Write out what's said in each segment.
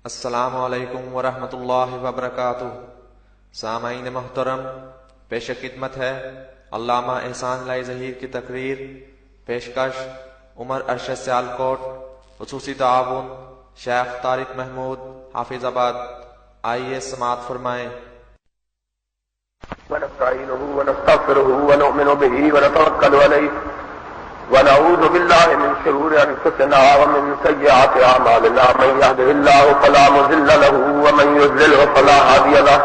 السلام علیکم ورحمۃ اللہ وبرکاتہ۔ سامعین محترم، پیش خدمت ہے علامہ احسان اللہ ظہیر کی تقریر۔ پیشکش عمر ارشد سیالکوٹ، خصوصی تعاون شیخ طارق محمود حافظ آباد۔ آئیے سماعت فرمائیں۔ ونستعينه ونستغفره ونؤمن به ونتوكل عليه ونعوذ بالله من شرور أنفسنا ومن سيئات أعمالنا، من يهده الله فلا مضل له ومن يضلل فلا هادي له،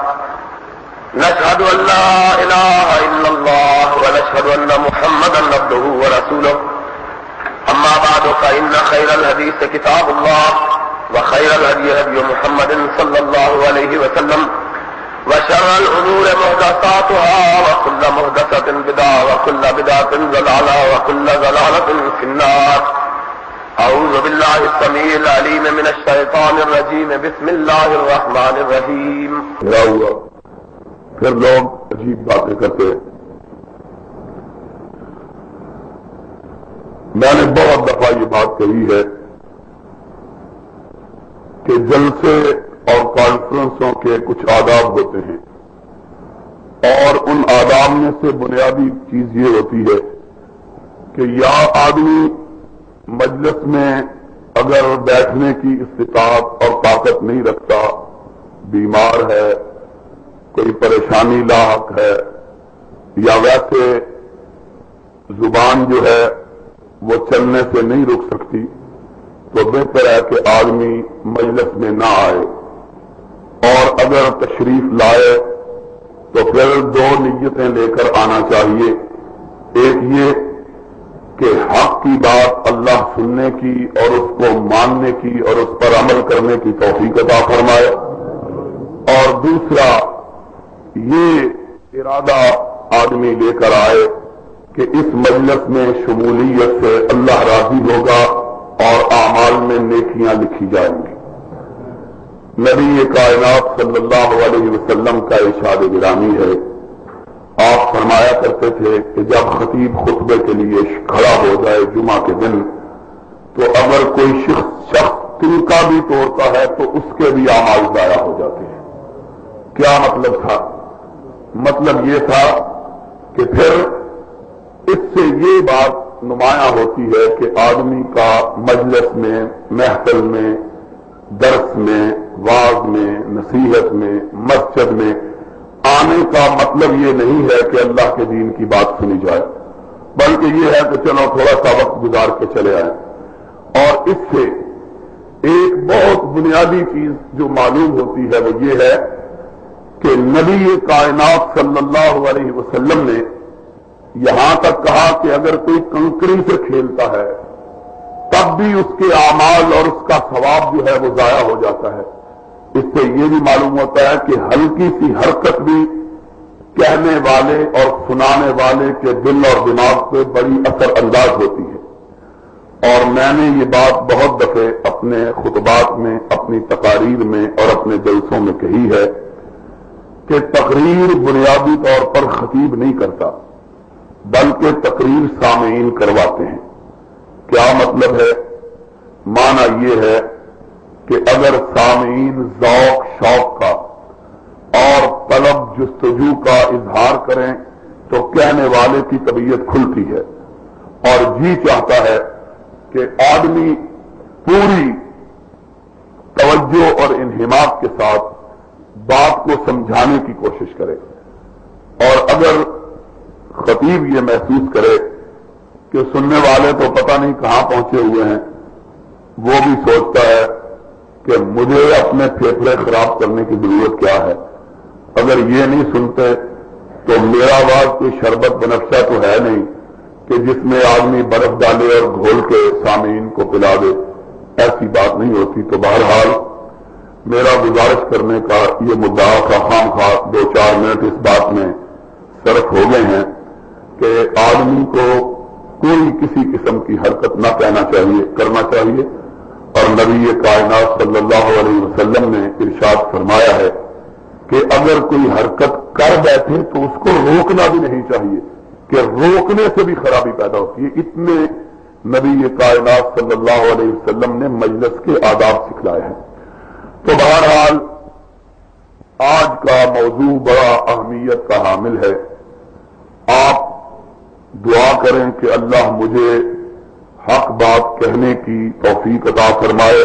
نشهد أن لا إله إلا الله ونشهد أن محمدا عبده ورسوله، أما بعد فإن خير الحديث كتاب الله وخير الهدي هدي محمد صلى الله عليه وسلم، وشر الأمور محدثاتها وكل محدثة بدعة وكل بدعة ضلالة وكل ضلالة في النار۔ أعوذ بالله السميع العليم من الشيطان الرجيم، بسم الله الرحمن الرحيم۔ پھر لوگ عجیب باتیں کرتے ہیں۔ میں نے بہت دفعہ یہ بات کہی ہے کہ جلسے اور کانفرنسوں کے کچھ آداب ہوتے ہیں، اور ان آداب میں سے بنیادی چیز یہ ہوتی ہے کہ یا آدمی مجلس میں اگر بیٹھنے کی استطاعت اور طاقت نہیں رکھتا، بیمار ہے، کوئی پریشانی لاحق ہے، یا ویسے زبان جو ہے وہ چلنے سے نہیں رک سکتی، تو بہتر ہے کہ آدمی مجلس میں نہ آئے، اور اگر تشریف لائے تو پھر دو نیتیں لے کر آنا چاہیے۔ ایک یہ کہ حق کی بات اللہ سننے کی اور اس کو ماننے کی اور اس پر عمل کرنے کی توفیق عطا فرمائے، اور دوسرا یہ ارادہ آدمی لے کر آئے کہ اس مجلس میں شمولیت سے اللہ راضی ہوگا اور اعمال میں نیکیاں لکھی جائیں گی۔ نبی کائنات صلی اللہ علیہ وسلم کا ارشاد گرامی ہے، آپ فرمایا کرتے تھے کہ جب خطیب خطبے کے لیے کھڑا ہو جائے جمعہ کے دن، تو اگر کوئی شخص تنکا بھی توڑتا ہے تو اس کے بھی اعمال ضائع ہو جاتے ہیں۔ کیا مطلب تھا؟ مطلب یہ تھا کہ پھر اس سے یہ بات نمایاں ہوتی ہے کہ آدمی کا مجلس میں، محفل میں، درس میں، واعظ میں، نصیحت میں، مسجد میں آنے کا مطلب یہ نہیں ہے کہ اللہ کے دین کی بات سنی جائے، بلکہ یہ ہے کہ چلو تھوڑا سا وقت گزار کے چلے آئیں۔ اور اس سے ایک بہت بنیادی چیز جو معلوم ہوتی ہے وہ یہ ہے کہ نبی کائنات صلی اللہ علیہ وسلم نے یہاں تک کہا کہ اگر کوئی کنکری سے کھیلتا ہے تب بھی اس کے اعمال اور اس کا ثواب جو ہے وہ ضائع ہو جاتا ہے۔ اس سے یہ بھی معلوم ہوتا ہے کہ ہلکی سی حرکت بھی کہنے والے اور سنانے والے کے دل اور دماغ پہ بڑی اثر انداز ہوتی ہے۔ اور میں نے یہ بات بہت دفعے اپنے خطبات میں، اپنی تقاریر میں اور اپنے جلسوں میں کہی ہے کہ تقریر بنیادی طور پر خطیب نہیں کرتا، بلکہ تقریر سامعین کرواتے ہیں۔ کیا مطلب ہے؟ معنی یہ ہے کہ اگر سامعین ذوق شوق کا اور طلب جستجو کا اظہار کریں تو کہنے والے کی طبیعت کھلتی ہے اور جی چاہتا ہے کہ آدمی پوری توجہ اور انہماک کے ساتھ بات کو سمجھانے کی کوشش کرے۔ اور اگر خطیب یہ محسوس کرے کہ سننے والے تو پتہ نہیں کہاں پہنچے ہوئے ہیں، وہ بھی سوچتا ہے کہ مجھے اپنے پھیپھڑے خراب کرنے کی ضرورت کیا ہے، اگر یہ نہیں سنتے تو میرا آواز کوئی شربت بنفشہ تو ہے نہیں کہ جس میں آدمی برف ڈالے اور گھول کے سامعین کو پلا دے، ایسی بات نہیں ہوتی۔ تو بہرحال میرا گزارش کرنے کا یہ مدعا خواہ خواہ 2-4 منٹ اس بات میں صرف ہو گئے ہیں کہ آدمی کو کوئی کسی قسم کی حرکت نہ کرنا چاہیے، اور نبی کائنات صلی اللہ علیہ وسلم نے ارشاد فرمایا ہے کہ اگر کوئی حرکت کر بیٹھے تو اس کو روکنا بھی نہیں چاہیے، کہ روکنے سے بھی خرابی پیدا ہوتی ہے۔ اتنے نبی کائنات صلی اللہ علیہ وسلم نے مجلس کے آداب سکھلائے ہیں۔ تو بہرحال آج کا موضوع بڑا اہمیت کا حامل ہے. آپ دعا کریں کہ اللہ مجھے حق بات کہنے کی توفیق عطا فرمائے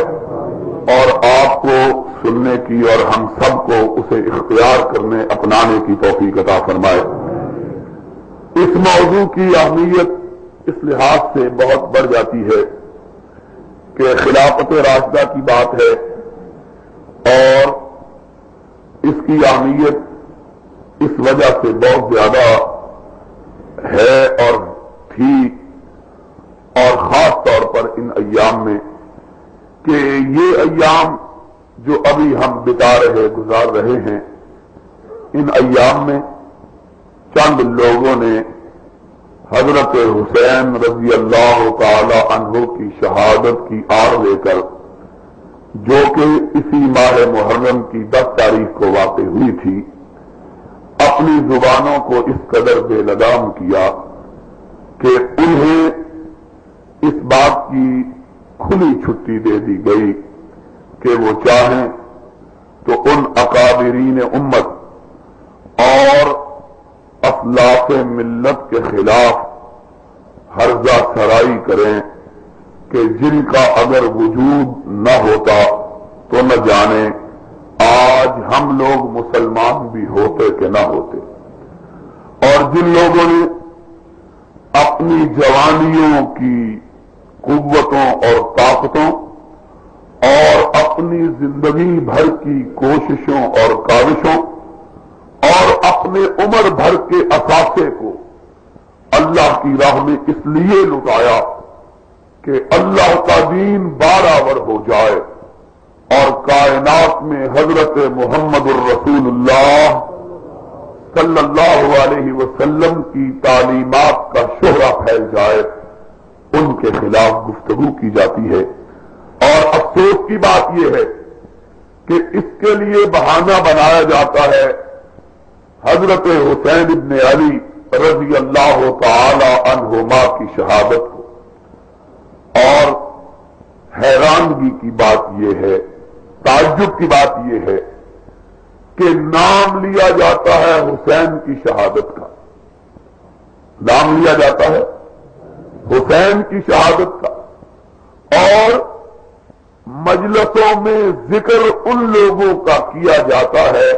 اور آپ کو سننے کی اور ہم سب کو اسے اختیار کرنے اپنانے کی توفیق عطا فرمائے. اس موضوع کی اہمیت اس لحاظ سے بہت بڑھ جاتی ہے کہ خلافت راشدہ کی بات ہے اور اس کی اہمیت اس وجہ سے بہت زیادہ ہے اور تھی، اور خاص طور پر ان ایام میں کہ یہ ایام جو ابھی ہم بتا رہے گزار رہے ہیں، ان ایام میں چند لوگوں نے حضرت حسین رضی اللہ تعالی عنہ کی شہادت کی آڑ لے کر، جو کہ اسی ماہ محرم کی 10 تاریخ کو واقع ہوئی تھی، اپنی زبانوں کو اس قدر بے لگام کیا کہ انہیں اس بات کی کھلی چھٹی دے دی گئی کہ وہ چاہیں تو ان اکابرین امت اور اسلاف ملت کے خلاف ہرزہ سرائی کریں کہ جن کا اگر وجود نہ ہوتا تو نہ جانے آج ہم لوگ مسلمان بھی ہوتے کہ نہ ہوتے. اور جن لوگوں نے اپنی جوانیوں کی قوتوں اور طاقتوں اور اپنی زندگی بھر کی کوششوں اور کاوشوں اور اپنے عمر بھر کے اثاثے کو اللہ کی راہ میں اس لیے لٹایا کہ اللہ کا دین برابر ہو جائے اور کائنات میں حضرت محمد الرسول اللہ صلی اللہ علیہ وسلم کی تعلیمات کا شہرہ پھیل جائے، ان کے خلاف گفتگو کی جاتی ہے. اور افسوس کی بات یہ ہے کہ اس کے لیے بہانہ بنایا جاتا ہے حضرت حسین ابن علی رضی اللہ تعالی عنہما کی شہادت کو. اور حیرانگی کی بات یہ ہے، تعجب کی بات یہ ہے کہ نام لیا جاتا ہے حسین کی شہادت کا، نام لیا جاتا ہے حسین کی شہادت کا، اور مجلسوں میں ذکر ان لوگوں کا کیا جاتا ہے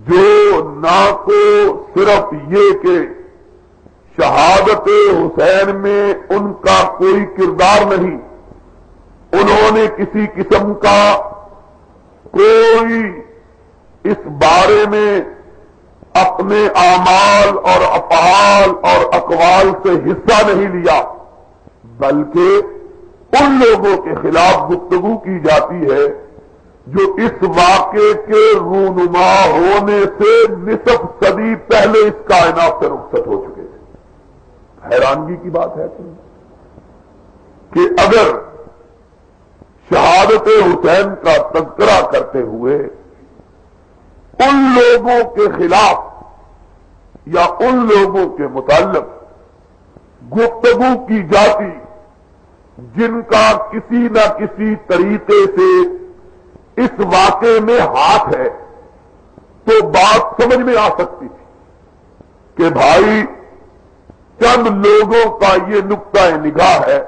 جو نہ تو صرف یہ کہ شہادت حسین میں ان کا کوئی کردار نہیں، انہوں نے کسی قسم کا کوئی اس بارے میں اپنے اعمال اور افعال اور اقوال سے حصہ نہیں لیا، بلکہ ان لوگوں کے خلاف گفتگو کی جاتی ہے جو اس واقعے کے رونما ہونے سے نصف صدی پہلے اس کائنات سے رخصت ہو چکے تھے. حیرانگی کی بات ہے کہ اگر شہادت حسین کا تذکرہ کرتے ہوئے ان لوگوں کے خلاف یا ان لوگوں کے متعلق گفتگو کی جاتی جن کا کسی نہ کسی طریقے سے اس واقعے میں ہاتھ ہے، تو بات سمجھ میں آ سکتی تھی کہ بھائی چند لوگوں کا یہ نقطہ نگاہ ہے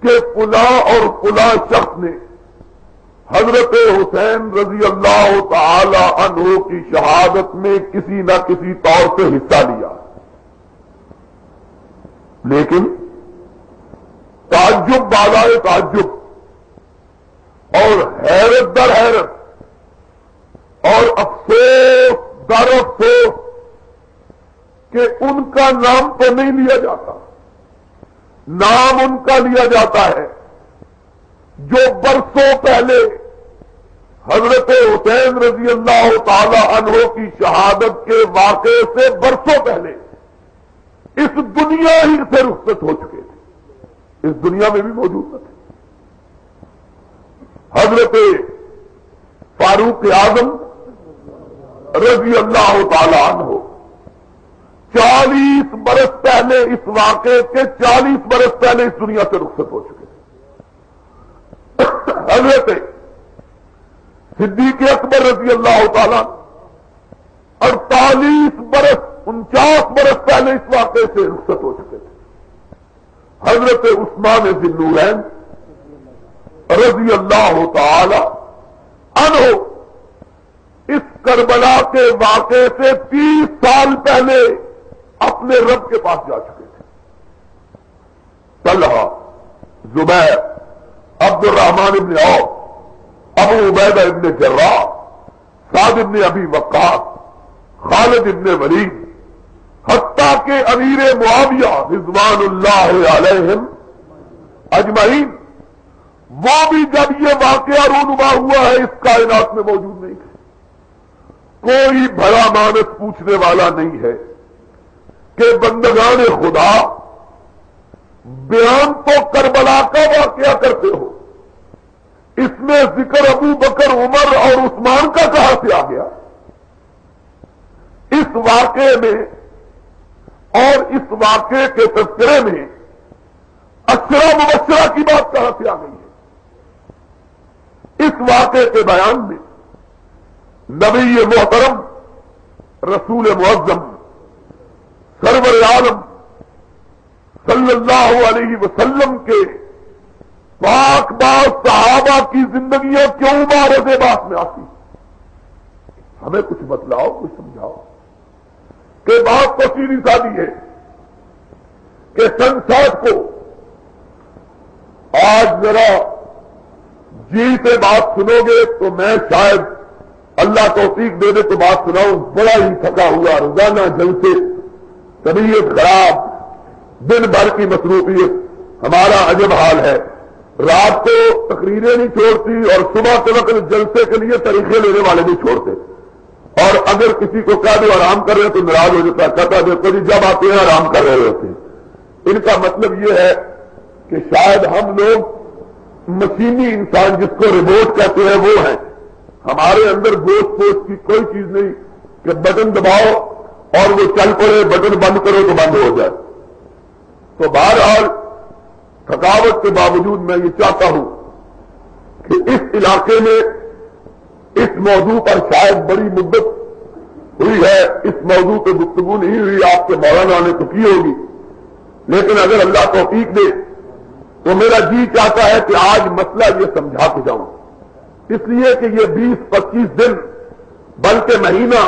کہ فلاں اور فلاں شخص نے حضرت حسین رضی اللہ تعالی عنہ کی شہادت میں کسی نہ کسی طور سے حصہ لیا، لیکن تعجب بالائے تعجب اور حیرت در حیرت اور افسوس در افسوس کہ ان کا نام تو نہیں لیا جاتا، نام ان کا لیا جاتا ہے جو برسوں پہلے حضرت حسین رضی اللہ تعالی عنہ کی شہادت کے واقعے سے برسوں پہلے اس دنیا ہی سے رخصت ہو چکے تھے، اس دنیا میں بھی موجود نہ تھے. حضرت فاروق اعظم رضی اللہ تعالی عنہ 40 برس پہلے اس واقعے کے 40 برس پہلے اس دنیا سے رخصت ہو چکے تھے. حضرت صدیق اکبر رضی اللہ تعالیٰ 48 برس 49 برس پہلے اس واقعے سے رخصت ہو چکے تھے. حضرت عثمان ذی النورین رضی اللہ تعالی عنہ اس کربلا کے واقعے سے 30 سال پہلے اپنے رب کے پاس جا چکے تھے. طلحہ، زبیر، عبد الرحمن ابن عوف، ابو عبیدہ ابن جراح، سعد ابن ابی وقاص، خالد ابن ولید، حتیٰ کہ امیر معاویہ رضوان اللہ علیہم اجمعین، وہ بھی جب یہ واقعہ رونما ہوا ہے اس کائنات میں موجود نہیں تھے. کوئی بھلا مانس پوچھنے والا نہیں ہے کہ بندگان خدا بیان تو کربلا کا واقعہ کرتے ہو، اس میں ذکر ابو بکر، عمر اور عثمان کا کہاں سے آ گیا؟ اس واقعے میں اور اس واقعے کے تذکرے میں اشرا مبشرہ کی بات کہاں سے آ گئی ہے؟ اس واقعے کے بیان میں نبی محترم رسول معظم سرور عالم صلی اللہ علیہ وسلم کے پاک باز صحابہ کی زندگیاں کیوں معرض بات میں آتی؟ ہمیں کچھ بتلاؤ، کچھ سمجھاؤ. کہ بات تو سیدھی سادی ہے کہ سن 60 کو آج ذرا جی سے بات سنو گے تو میں شاید اللہ توفیق دے دے تو بات سناؤں. بڑا ہی تھکا ہوا، روزانہ جلسے، طبیعت خراب، دن بھر کی مصروفیت، ہمارا عجب حال ہے. رات کو تقریریں نہیں چھوڑتی اور صبح کے وقت جلسے کے لیے طریقے لینے والے نہیں چھوڑتے. اور اگر کسی کو کہہ دو آرام کر رہے ہیں تو ناراض ہو جاتا ہے، کہتا دیکھو جی جب آتے ہیں آرام کر رہے ہوتے ہیں. ان کا مطلب یہ ہے کہ شاید ہم لوگ مشینی انسان جس کو ریموٹ کہتے ہیں وہ ہیں. ہمارے اندر گوشت پوشت کی کوئی چیز نہیں کہ بٹن دباؤ اور وہ چل پڑے، بٹن بند کرو تو بند ہو جائے. تو بہرحال تھکاوٹ کے باوجود میں یہ چاہتا ہوں کہ اس علاقے میں اس موضوع پر شاید بڑی مدت ہوئی ہے، اس موضوع پہ گفتگو نہیں ہوئی، آپ کے مولانا نے تو کی ہوگی، لیکن اگر اللہ توفیق دے تو میرا جی چاہتا ہے کہ آج مسئلہ یہ سمجھا کے جاؤں. اس لیے کہ یہ 20-25 دن بلکہ مہینہ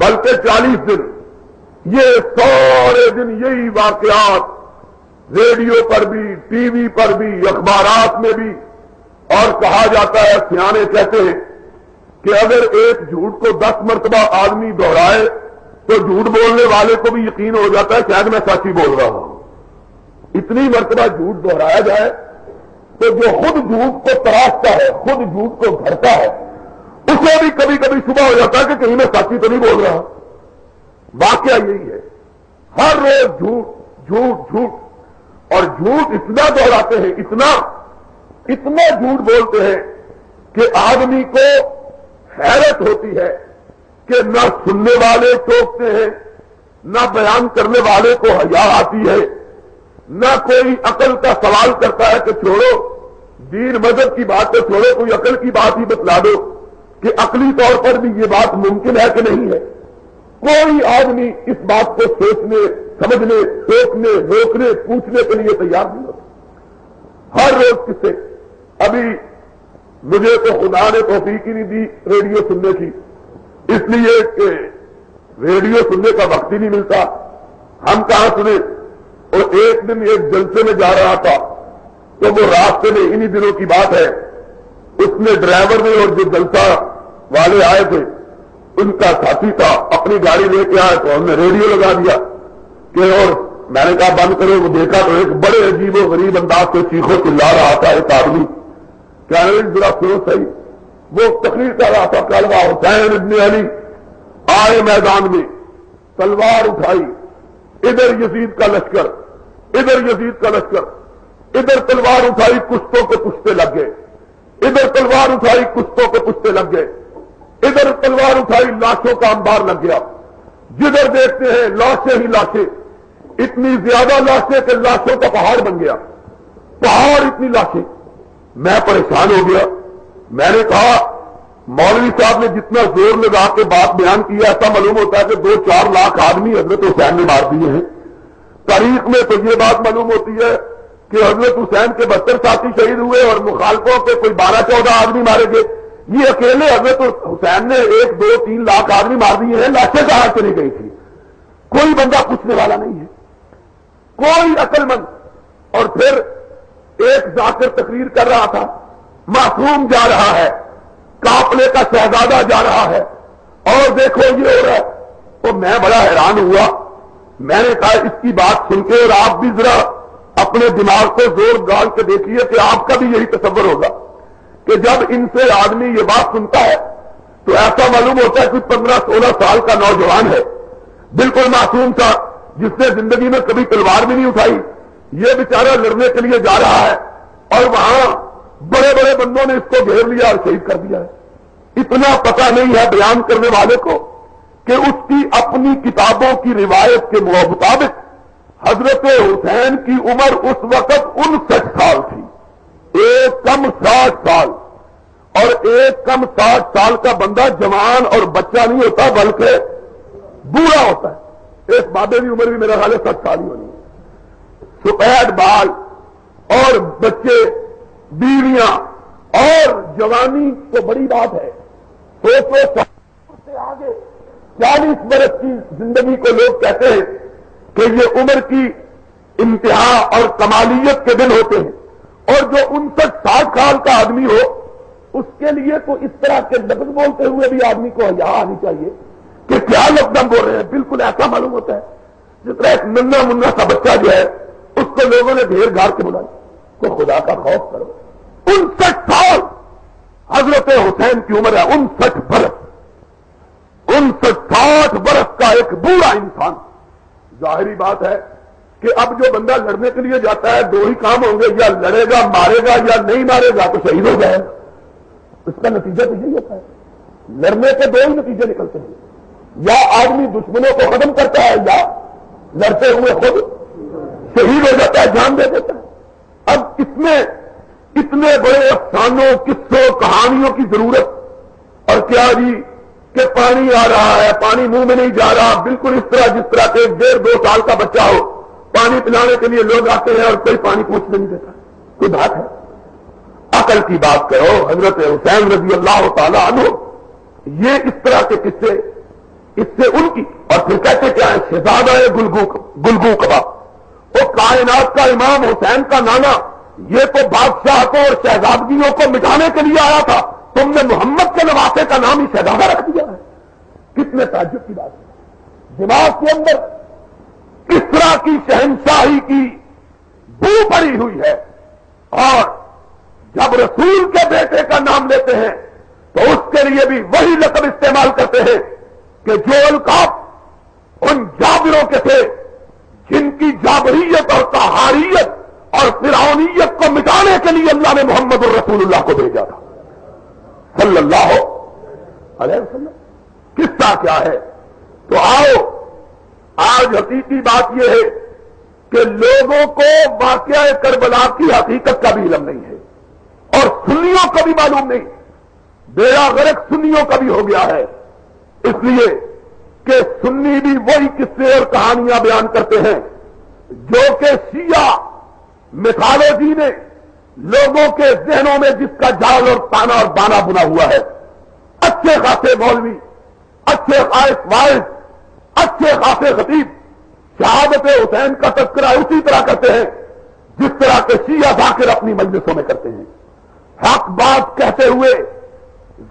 بلکہ 40 دن یہ سارے دن یہی واقعات ریڈیو پر بھی، ٹی وی پر بھی، اخبارات میں بھی، اور کہا جاتا ہے، سیانے کہتے ہیں کہ اگر ایک جھوٹ کو 10 مرتبہ آدمی دوہرائے تو جھوٹ بولنے والے کو بھی یقین ہو جاتا ہے شاید میں سچ ہی بول رہا ہوں. اتنی مرتبہ جھوٹ دوہرایا جائے تو جو خود جھوٹ کو تراشتا ہے، خود جھوٹ کو گھڑتا ہے، اسے بھی کبھی کبھی شبہ ہو جاتا ہے کہ کہیں میں سچی تو نہیں بول رہا. واقعہ یہی ہے، ہر روز جھوٹ جھوٹ جھوٹ، اور جھوٹ اتنا دوہراتے ہیں، اتنا جھوٹ بولتے ہیں کہ آدمی کو حیرت ہوتی ہے کہ نہ سننے والے ٹوکتے ہیں، نہ بیان کرنے والے کو حیا آتی ہے، نہ کوئی عقل کا سوال کرتا ہے کہ چھوڑو دین مذہب کی بات تو چھوڑو، کوئی عقل کی بات ہی بتلا دو کہ عقلی طور پر بھی یہ بات ممکن ہے کہ نہیں ہے. کوئی آدمی اس بات کو سوچنے، سمجھنے، ٹوکنے، روکنے، پوچھنے کے لیے تیار نہیں ہوتا. ہر روز کس سے ابھی مجھے تو خدا نے توفیق ہی نہیں دی ریڈیو سننے کی، اس لیے کہ ریڈیو سننے کا وقت ہی نہیں ملتا. ہم کہاں سنے؟ اور ایک دن ایک جلسے میں جا رہا تھا تو وہ راستے میں انہی دنوں کی بات ہے، اس نے ڈرائیور نے اور جو جلسہ والے آئے تھے ان کا ساتھی تھا، اپنی گاڑی لے کے آئے تو ہم نے ریڈیو لگا دیا کہ، اور میں نے کہا بند کرو. وہ دیکھا تو ایک بڑے عجیب و غریب انداز سے چیخو چلا رہا تھا ایک آدمی، کہنے لگے ذرا سنو صحیح. وہ تقریر کر رہا تھا، کلوا حسین ابن علی آئے میدان میں، تلوار اٹھائی، ادھر یزید کا لشکر، ادھر یزید کا لشکر، ادھر تلوار اٹھائی کشتوں کے پشتے لگ گئے، ادھر تلوار اٹھائی کشتوں کے پشتے لگ گئے، ادھر تلوار اٹھائی لاشوں کا انبار لگ گیا. جدھر دیکھتے ہیں لاشیں ہی لاشیں، اتنی زیادہ لاشیں کہ لاشوں کا پہاڑ بن گیا، پہاڑ اتنی لاشیں. میں پریشان ہو گیا. میں نے کہا مولوی صاحب نے جتنا زور لگا کے بات بیان کیا ایسا معلوم ہوتا ہے کہ 2-4 لاکھ آدمی حضرت حسین نے مار دیے ہیں. تاریخ میں تو یہ بات معلوم ہوتی ہے کہ حضرت حسین کے 72 ساتھی شہید ہوئے اور مخالفوں کے کوئی 12-14 آدمی مارے گئے. یہ اکیلے حضرت حسین نے 1-2-3 لاکھ آدمی مار دیے ہیں. لاشیں کہاں چلی گئی تھی؟ کوئی بندہ پوچھنے والا نہیں ہے, کوئی عقل مند. اور پھر ایک ذاکر تقریر کر رہا تھا, معصوم جا رہا ہے, قافلے کا شہزادہ جا رہا ہے, اور دیکھو یہ ہو رہا ہے. تو میں بڑا حیران ہوا. میں نے کہا اس کی بات سن کے, اور آپ بھی ذرا اپنے دماغ کو زور ڈال کے دیکھیے کہ آپ کا بھی یہی تصور ہوگا کہ جب ان سے آدمی یہ بات سنتا ہے تو ایسا معلوم ہوتا ہے کہ 15-16 سال کا نوجوان ہے, بالکل معصوم تھا, جس نے زندگی میں کبھی تلوار بھی نہیں اٹھائی. یہ بیچارہ لڑنے کے لیے جا رہا ہے اور وہاں بڑے بڑے بندوں نے اس کو گھیر لیا اور شہید کر دیا ہے. اتنا پتہ نہیں ہے بیان کرنے والے کو کہ اس کی اپنی کتابوں کی روایت کے مطابق حضرت حسین کی عمر اس وقت 59 سال تھی. ایک کم 60 سال, اور ایک کم 60 سال کا بندہ جوان اور بچہ نہیں ہوتا بلکہ بوڑھا ہوتا ہے. ایک بابے کی عمر بھی میرا خیال ہے 60 سال ہی ہونی ہے. سفید بال اور بچے, بیویاں اور جوانی تو بڑی بات ہے. 100 سال سے آگے 40 برس کی زندگی کو لوگ کہتے ہیں کہ یہ عمر کی انتہا اور کمالیت کے دن ہوتے ہیں. اور جو 59-60 سال کا آدمی ہو اس کے لیے تو اس طرح کے لفظ بولتے ہوئے بھی آدمی کو حیا آنی چاہیے کہ کیا لفظ بول رہے ہیں. بالکل ایسا معلوم ہوتا ہے جس طرح ایک ننا منا سا بچہ جو ہے اس کو لوگوں نے گھیر گھار کے بلایا. تو خدا کا خوف کرو. 59 سال حضرت حسین کی عمر ہے. 59 برس, 59-60 برس کا ایک بوڑھا انسان. ظاہری بات ہے کہ اب جو بندہ لڑنے کے لیے جاتا ہے 2 ہی کام ہوں گے, یا لڑے گا مارے گا یا نہیں مارے گا تو شہید ہو جائے گا. اس کا نتیجہ تو یہی ہوتا ہے. لڑنے کے 2 ہی نتیجے نکلتے ہیں, یا آدمی دشمنوں کو ختم کرتا ہے یا لڑتے ہوئے خود شہید ہو جاتا ہے, جان دے دیتا ہے. اب اس میں اتنے بڑے افسانوں, قصوں, کہانیوں کی ضرورت. اور کیا جی کہ پانی آ رہا ہے, پانی منہ میں نہیں جا رہا, بالکل اس طرح جس طرح کے 1.5-2 سال کا بچہ ہو, پانی پلانے کے لیے لوگ آتے ہیں اور کوئی پانی پوچھنے نہیں دیتا. کوئی بات ہے؟ عقل کی بات کرو. حضرت حسین رضی اللہ تعالی عنہ, یہ اس طرح کے قصے, اس سے ان کی. اور پھر کہتے کیا ہے, شہزادہ گلگو کبا, وہ کائنات کا امام حسین کا نانا, یہ تو بادشاہتوں اور شہزادگیوں کو مٹانے کے لیے آیا تھا, تم نے محمد کے نواسے کا نام ہی شہزادہ رکھ دیا ہے. کتنے تعجب کی بات ہے. دماغ کے اندر کس طرح کی شہنشاہی کی بو پڑی ہوئی ہے. اور جب رسول کے بیٹے کا نام لیتے ہیں تو اس کے لیے بھی وہی لقب استعمال کرتے ہیں کہ جو القاب ان جابروں کے تھے جن کی جابریت اور قہاریت اور فرعونیت کو مٹانے کے لیے اللہ نے محمد الرسول اللہ کو بھیجا تھا صلی اللہ علیہ وسلم. قصہ کیا ہے؟ تو آؤ, آج حقیقی بات یہ ہے کہ لوگوں کو واقعہ کربلا کی حقیقت کا بھی علم نہیں ہے, اور سنیوں کو بھی معلوم نہیں. بیڑا غرق سنیوں کا بھی ہو گیا ہے, اس لیے کہ سنی بھی وہی قصے اور کہانیاں بیان کرتے ہیں جو کہ شیعہ میتھالوجی نے لوگوں کے ذہنوں میں جس کا جال اور تانا اور بانا بنا ہوا ہے. اچھے خاصے مولوی, اچھے خاص وائز, اچھے خاصے خطیب شہادت حسین کا تذکرہ اسی طرح کرتے ہیں جس طرح کے شیعہ ذاکر اپنی مجلسوں میں کرتے ہیں. حق بات کہتے ہوئے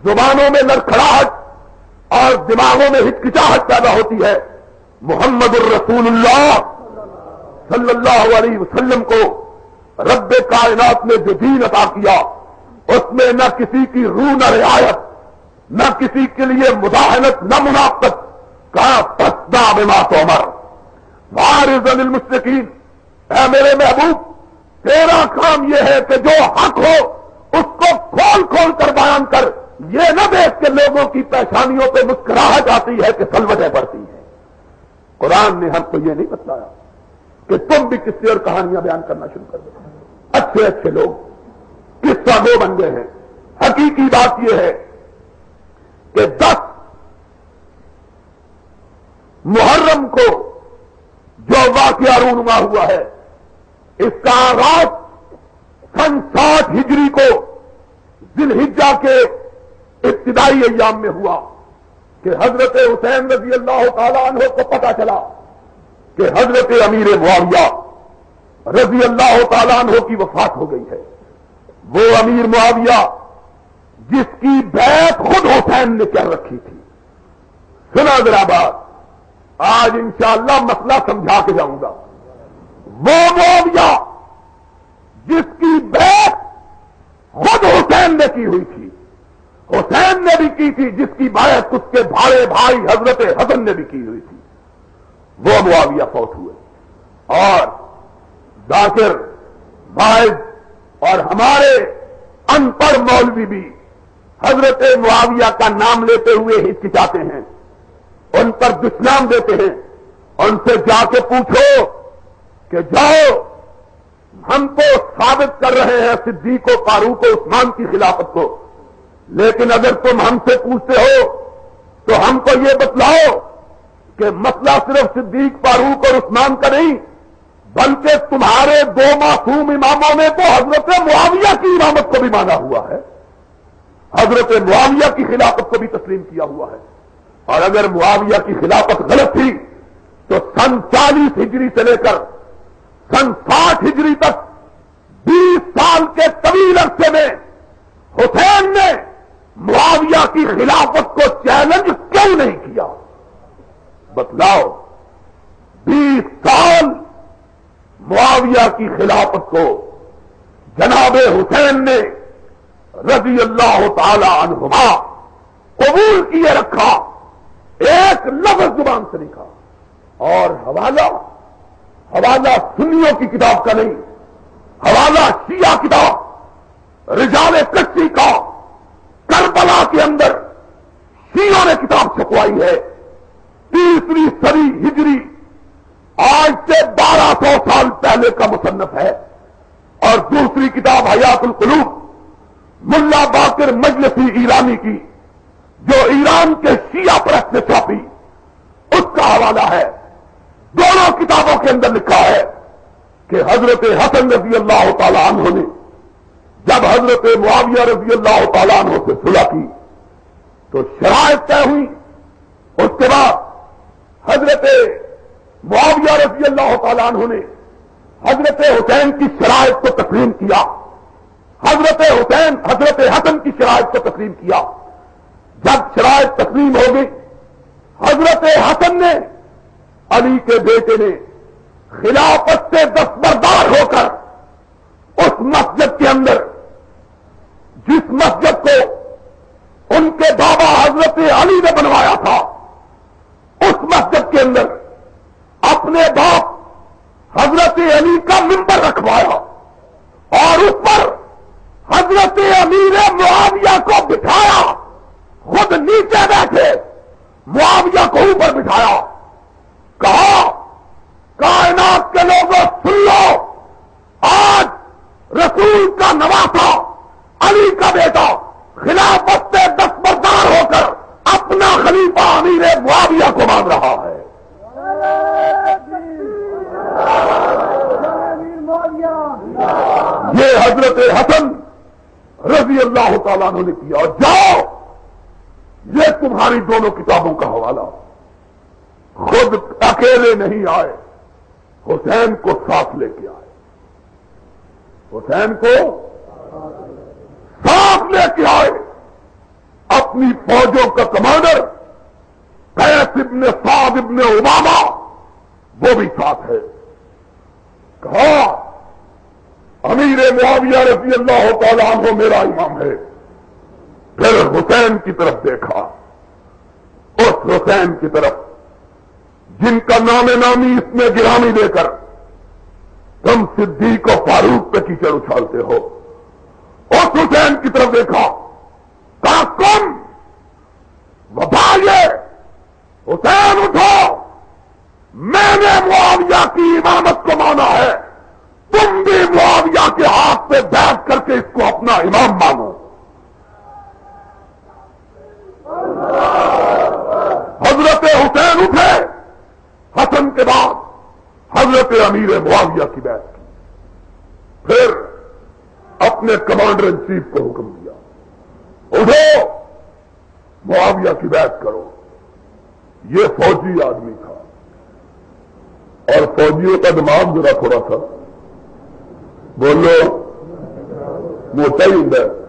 زبانوں میں لڑکھڑاہٹ اور دماغوں میں ہچکچاہٹ پیدا ہوتی ہے. محمد الرسول اللہ صلی اللہ علیہ وسلم کو رب کائنات نے جو دین عطا کیا اس میں نہ کسی کی روح نہ رعایت, نہ کسی کے لیے مداحنت, نہ منافقت. کہا فاصدع بما تؤمر وارض للمشرکین. اے میرے محبوب, تیرا کام یہ ہے کہ جو حق ہو اس کو کھول کھول کر بیان کر. یہ نہ دیکھ کے لوگوں کی پیشانیوں پہ مسکراہٹ آتی ہے کہ سلوٹیں پڑتی ہیں. قرآن نے ہم کو یہ نہیں بتایا کہ تم بھی قصے اور کہانیاں بیان کرنا شروع کر دو. اچھے اچھے لوگ قصہ گو بن گئے ہیں. حقیقی بات یہ ہے کہ 10 محرم کو جو واقعہ رونما ہوا ہے، اس کا آغاز سن 60 ہجری کو ذی الحجہ کے ابتدائی ایام میں ہوا کہ حضرت حسین رضی اللہ تعالیٰ عنہ کو پتہ چلا کہ حضرت امیر معاویہ رضی اللہ تعالیٰ عنہ کی وفات ہو گئی ہے۔ وہ امیر معاویہ جس کی بیعت خود حسین نے کر رکھی تھی۔ سنا ذرا بات، آج انشاءاللہ مسئلہ سمجھا کے جاؤں گا۔ وہ معاویہ جس کی بیعت خود حسین نے کی ہوئی تھی، حسین نے بھی کی تھی، جس کی بیعت اس کے بھاڑے بھائی حضرت حسن نے بھی کی ہوئی تھی، وہ معاویہ فوت ہوئے۔ اور ذاکر واعظ اور ہمارے ان پڑھ مولوی بھی حضرت معاویہ کا نام لیتے ہوئے ہچکچاتے ہیں، ان پر دشنام دیتے ہیں۔ ان سے جا کے پوچھو کہ جاؤ، ہم تو ثابت کر رہے ہیں صدیق و فاروق و عثمان کی خلافت کو، لیکن اگر تم ہم سے پوچھتے ہو تو ہم کو یہ بتلاؤ کہ مسئلہ صرف صدیق فاروق اور عثمان کا نہیں، بلکہ تمہارے 2 معصوم اماموں نے تو حضرت معاویہ کی امامت کو بھی مانا ہوا ہے، حضرت معاویہ کی خلافت کو بھی تسلیم کیا ہوا ہے۔ اور اگر معاویہ کی خلافت غلط تھی تو سن 40 ہجری سے لے کر سن 60 ہجری تک 20 سال کے طویل عرصے میں حسین نے معاویہ کی خلافت کو چیلنج کیوں نہیں کیا؟ بتلاؤ، 20 سال معاویہ کی خلافت کو جناب حسین نے رضی اللہ تعالی عنہما قبول کیے رکھا، ایک لفظ زبان سے نہیں کہا۔ اور حوالہ سنیوں کی کتاب کا نہیں، حوالہ شیعہ کتاب رجال کشی کا، کربلا کے اندر شیعوں نے کتاب چھپوائی ہے، 30ویں صدی ہجری، آج سے 1200 سال پہلے کا مصنف ہے۔ اور دوسری کتاب حیات القلوب ملا باقر مجلسی ایرانی کی، جو ایران کے شیعہ پرست نے چھاپی، اس کا حوالہ ہے۔ دونوں کتابوں کے اندر لکھا ہے کہ حضرت حسن رضی اللہ تعالیٰ عنہ نے جب حضرت معاویہ رضی اللہ تعالیٰ عنہ سے صلح کی تو شرائط طے ہوئی، اس کے بعد حضرت معاویہ رضی اللہ تعالیٰ عنہ نے حضرت حسین کی شرائط کو تسلیم کیا، حضرت حسن کی شرائط کو تسلیم کیا۔ جب شرائط تسلیم ہو گئی، حضرت حسن نے، علی کے بیٹے نے، خلافت سے دستبردار ہو کر اس مسجد کے اندر، جس مسجد کو ان کے بابا حضرت علی نے بنوایا تھا، اس مسجد کے اندر اپنے باپ حضرت علی کا منبر رکھوایا اور اس پر حضرت امیر معاویہ کو بٹھایا، خود نیچے بیٹھے، معاویہ کو اوپر بٹھایا، کہا کائنات کے لوگوں سن لو، آج رسول کا نواسا علی کا بیٹا خلافت سے دستبردار ہو کر اپنا خلیفہ امیر معاویہ کو مان رہا ہے۔ یہ حضرت حسن رضی اللہ تعالیٰ عنہ نے کیا۔ اور جاؤ، یہ تمہاری دونوں کتابوں کا حوالہ، خود اکیلے نہیں آئے، حسین کو ساتھ لے کے آئے، حسین کو ساتھ لے کے آئے، اپنی فوجوں کا کمانڈر قیس ابن سعد ابن عمامہ وہ بھی ساتھ ہے۔ کہا امیر معاویہ رضی اللہ تعالیٰ عنہ میرا امام ہے۔ پھر حسین کی طرف دیکھا، اس حسین کی طرف جن کا نام نامی اس میں گرامی دے کر تم صدیق و فاروق پہ کیچڑ اچھالتے ہو، اس حسین کی طرف دیکھا، کہا کم وبائیے، حسین اٹھو، میں نے معاویہ کی امامت کو مانا ہے، تم بھی معاویہ کے ہاتھ پہ بیٹھ کر کے اس کو اپنا امام مانو۔ امیر معاویہ کی بیعت کی، پھر اپنے کمانڈر ان چیف کو حکم دیا، اٹھو معاویہ کی بیعت کرو۔ یہ فوجی آدمی تھا، اور فوجیوں کا دماغ ذرا تھوڑا سا بولو موٹا ہی ہوں،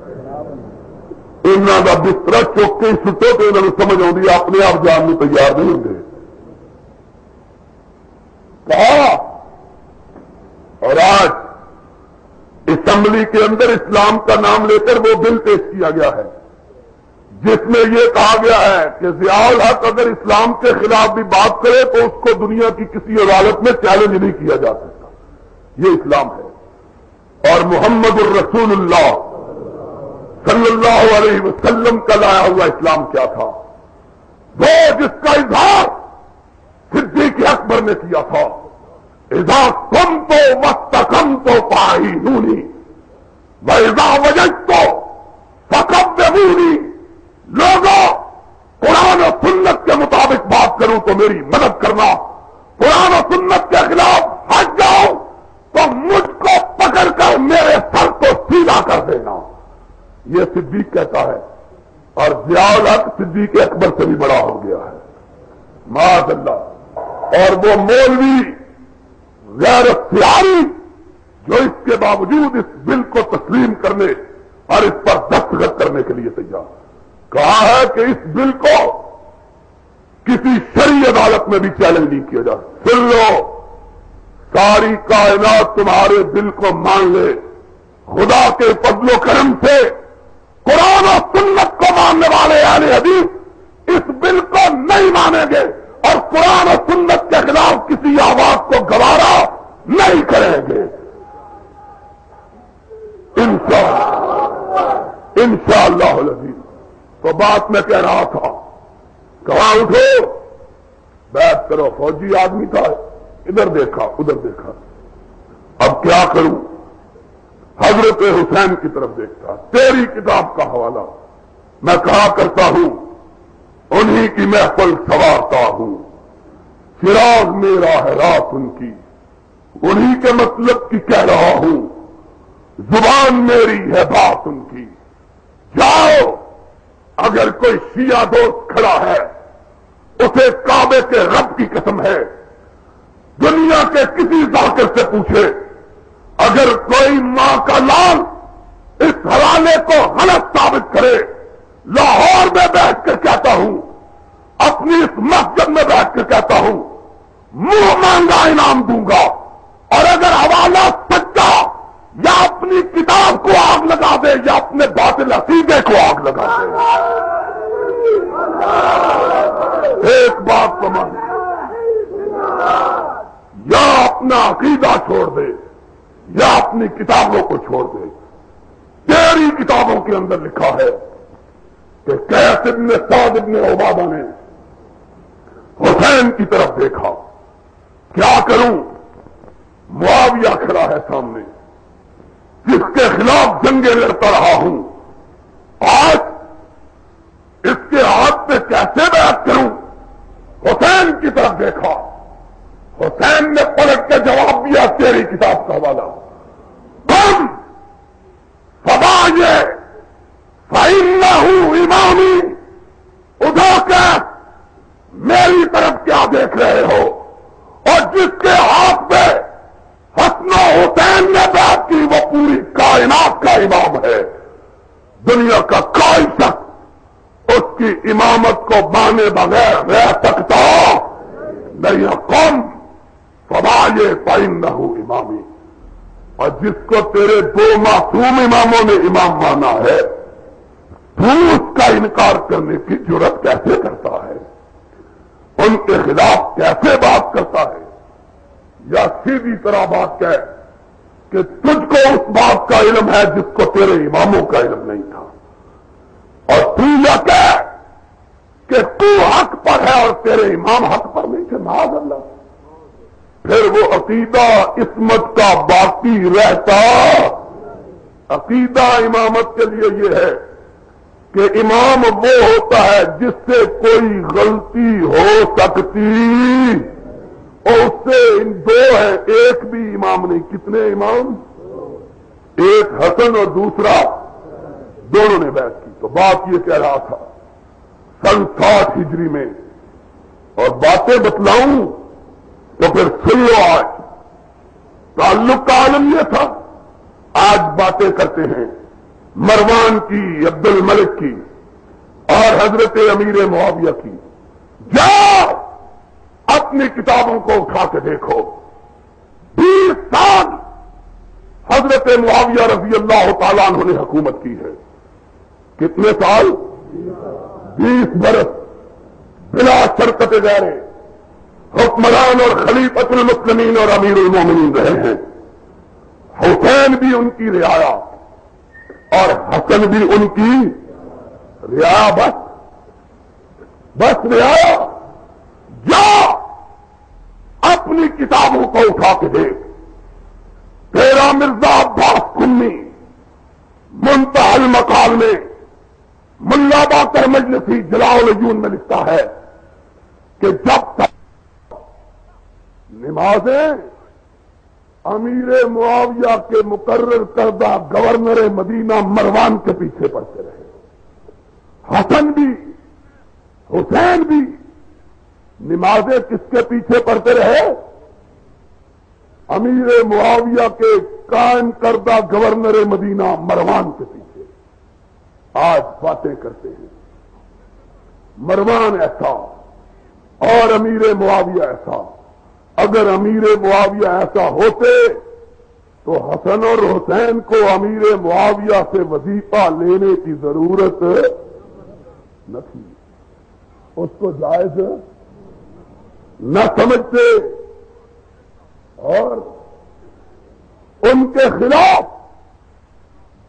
انہوں کا بستر چک کے سٹو تو انہوں نے سمجھ آتی اپنے آپ جان میں تیار نہیں ہوں گے۔ کہا، اور آج اسمبلی کے اندر اسلام کا نام لے کر وہ بل پیش کیا گیا ہے جس میں یہ کہا گیا ہے کہ ضیاء الحق اگر اسلام کے خلاف بھی بات کرے تو اس کو دنیا کی کسی عدالت میں چیلنج نہیں کیا جا سکتا۔ یہ اسلام ہے، اور محمد الرسول اللہ صلی اللہ علیہ وسلم کا لایا ہوا اسلام کیا تھا؟ وہ جس کا اظہار صدیق اکبر نے کیا تھا، اذا قمت واستقمت فاعینونی واذا وجدت فقدمونی۔ لوگوں، قرآن و سنت کے مطابق بات کروں تو میری مدد کرنا، قرآن و سنت کے خلاف ہٹ جاؤ تو مجھ کو پکڑ کر میرے سر کو سیدھا کر دینا۔ یہ صدیق کہتا ہے، اور ضیاء الحق صدیق اکبر سے بھی بڑا ہو گیا ہے، معاذ اللہ۔ اور وہ مولوی غیر اختیاری جو اس کے باوجود اس بل کو تسلیم کرنے اور اس پر دستخط کرنے کے لیے تیار، کہا ہے کہ اس بل کو کسی شرعی عدالت میں بھی چیلنج نہیں کیا جا۔ سن لو، ساری کائنات تمہارے بل کو مان لے، خدا کے فضل و کرم سے قرآن و سنت کو ماننے والے اہل حدیث اس بل کو نہیں مانیں گے اور قرآن و سنت کے خلاف کسی آواز کو گوارا نہیں کریں گے، انشاءاللہ العزیز۔ تو بات میں کہہ رہا تھا، کہاں اٹھو بیعت کرو۔ فوجی آدمی تھا، ادھر دیکھا ادھر دیکھا، اب کیا کروں؟ حضرت حسین کی طرف دیکھتا، تیری کتاب کا حوالہ میں کہا کرتا ہوں، انہی کی محفل سوارتا ہوں، چراغ میرا ہے رات ان کی، انہی کے مطلب کی کہہ رہا ہوں، زبان میری ہے بات ان کی۔ جاؤ، اگر کوئی شیعہ دوست کھڑا ہے اسے کعبے کے رب کی قسم ہے، دنیا کے کسی ذاکر سے پوچھے، اگر کوئی ماں کا لال اس حوالے کو غلط ثابت کرے، لاہور میں بیٹھ کر کہتا ہوں، اپنی اس مسجد میں بیٹھ کر کہتا ہوں، منہ مانگا انعام دوں گا، اور اگر حوالہ سچا یا اپنی کتاب کو آگ لگا دے یا اپنے باطل عقیدے کو آگ لگا دے۔ ایک بات کو مان، یا اپنا عقیدہ چھوڑ دے یا اپنی کتابوں کو چھوڑ دے۔ تیری کتابوں کے اندر لکھا ہے کہ قیس ابن سعد ابن عبادہ نے حسین کی طرف دیکھا، کیا کروں؟ معاویہ کھڑا ہے سامنے جس کے خلاف جنگیں لڑتا رہا ہوں، آج اس کے ہاتھ پہ کیسے بیعت کروں؟ حسین کی طرف دیکھا، حسین نے پلٹ کے جواب دیا، تیری کتاب کا حوالہ، تم فبائی فإنہ امامی، اٹھا کے میری طرف کیا دیکھ رہے ہو؟ اور جس کے ہاتھ پہ حسن و حسین نے بیعت کی وہ پوری کائنات کا امام ہے، دنیا کا کوئی شخص اس کی امامت کو مانے بغیر رہ سکتا نہیں۔ قوم فبائی فإنہ امامی، اور جس کو تیرے دو معصوم اماموں نے امام مانا ہے، تو اس کا انکار کرنے کی جرت کیسے کرتا ہے؟ ان کے خلاف کیسے بات کرتا ہے؟ یا سیدھی طرح بات کہہ کہ تجھ کو اس بات کا علم ہے جس کو تیرے اماموں کا علم نہیں تھا، اور تو یا کہہ کہ تو حق پر ہے اور تیرے امام حق پر نہیں تھے، معاذ اللہ۔ پھر وہ عقیدہ عصمت کا باقی رہتا۔ عقیدہ امامت کے لیے یہ ہے کہ امام وہ ہوتا ہے جس سے کوئی غلطی ہو سکتی، اور اس سے ان دو ہیں، ایک بھی امام نہیں، کتنے امام؟ ایک حسن اور دوسرا، دونوں نے بیعت کی۔ تو بات یہ کہہ رہا تھا سن 60 ہجری میں، اور باتیں بتلاؤں تو پھر سن لو۔ آج تعلق کا عالم یہ تھا، آج باتیں کرتے ہیں مروان کی، عبد الملک کی اور حضرت امیر معاویہ کی۔ جاؤ اپنی کتابوں کو اٹھا کے دیکھو، 20 سال حضرت معاویہ رضی اللہ تعالیٰ عنہ نے حکومت کی ہے۔ کتنے سال؟ 20 برس بلا شرکت غیرے حکمران اور خلیفۃ المسلمین اور امیر المومنین رہے ہیں۔ حسین بھی ان کی رعایا اور حسن بھی ان کی رعایا، بس رعایا۔ جا اپنی کتابوں کو اٹھا کے دیکھ، تیرا مرزا عباس کنی منتہی المقال میں ملا باقر مجلسی جلاء العیون میں لکھتا ہے کہ جب تک نمازیں امیر معاویہ کے مقرر کردہ گورنر مدینہ مروان کے پیچھے پڑتے رہے، حسن بھی حسین بھی نمازیں کس کے پیچھے پڑتے رہے؟ امیر معاویہ کے قائم کردہ گورنر مدینہ مروان کے پیچھے۔ آج باتیں کرتے ہیں مروان ایسا اور امیر معاویہ ایسا۔ اگر امیر معاویہ ایسا ہوتے تو حسن اور حسین کو امیر معاویہ سے وظیفہ لینے کی ضرورت نہ تھی، اس کو جائز نہ سمجھتے اور ان کے خلاف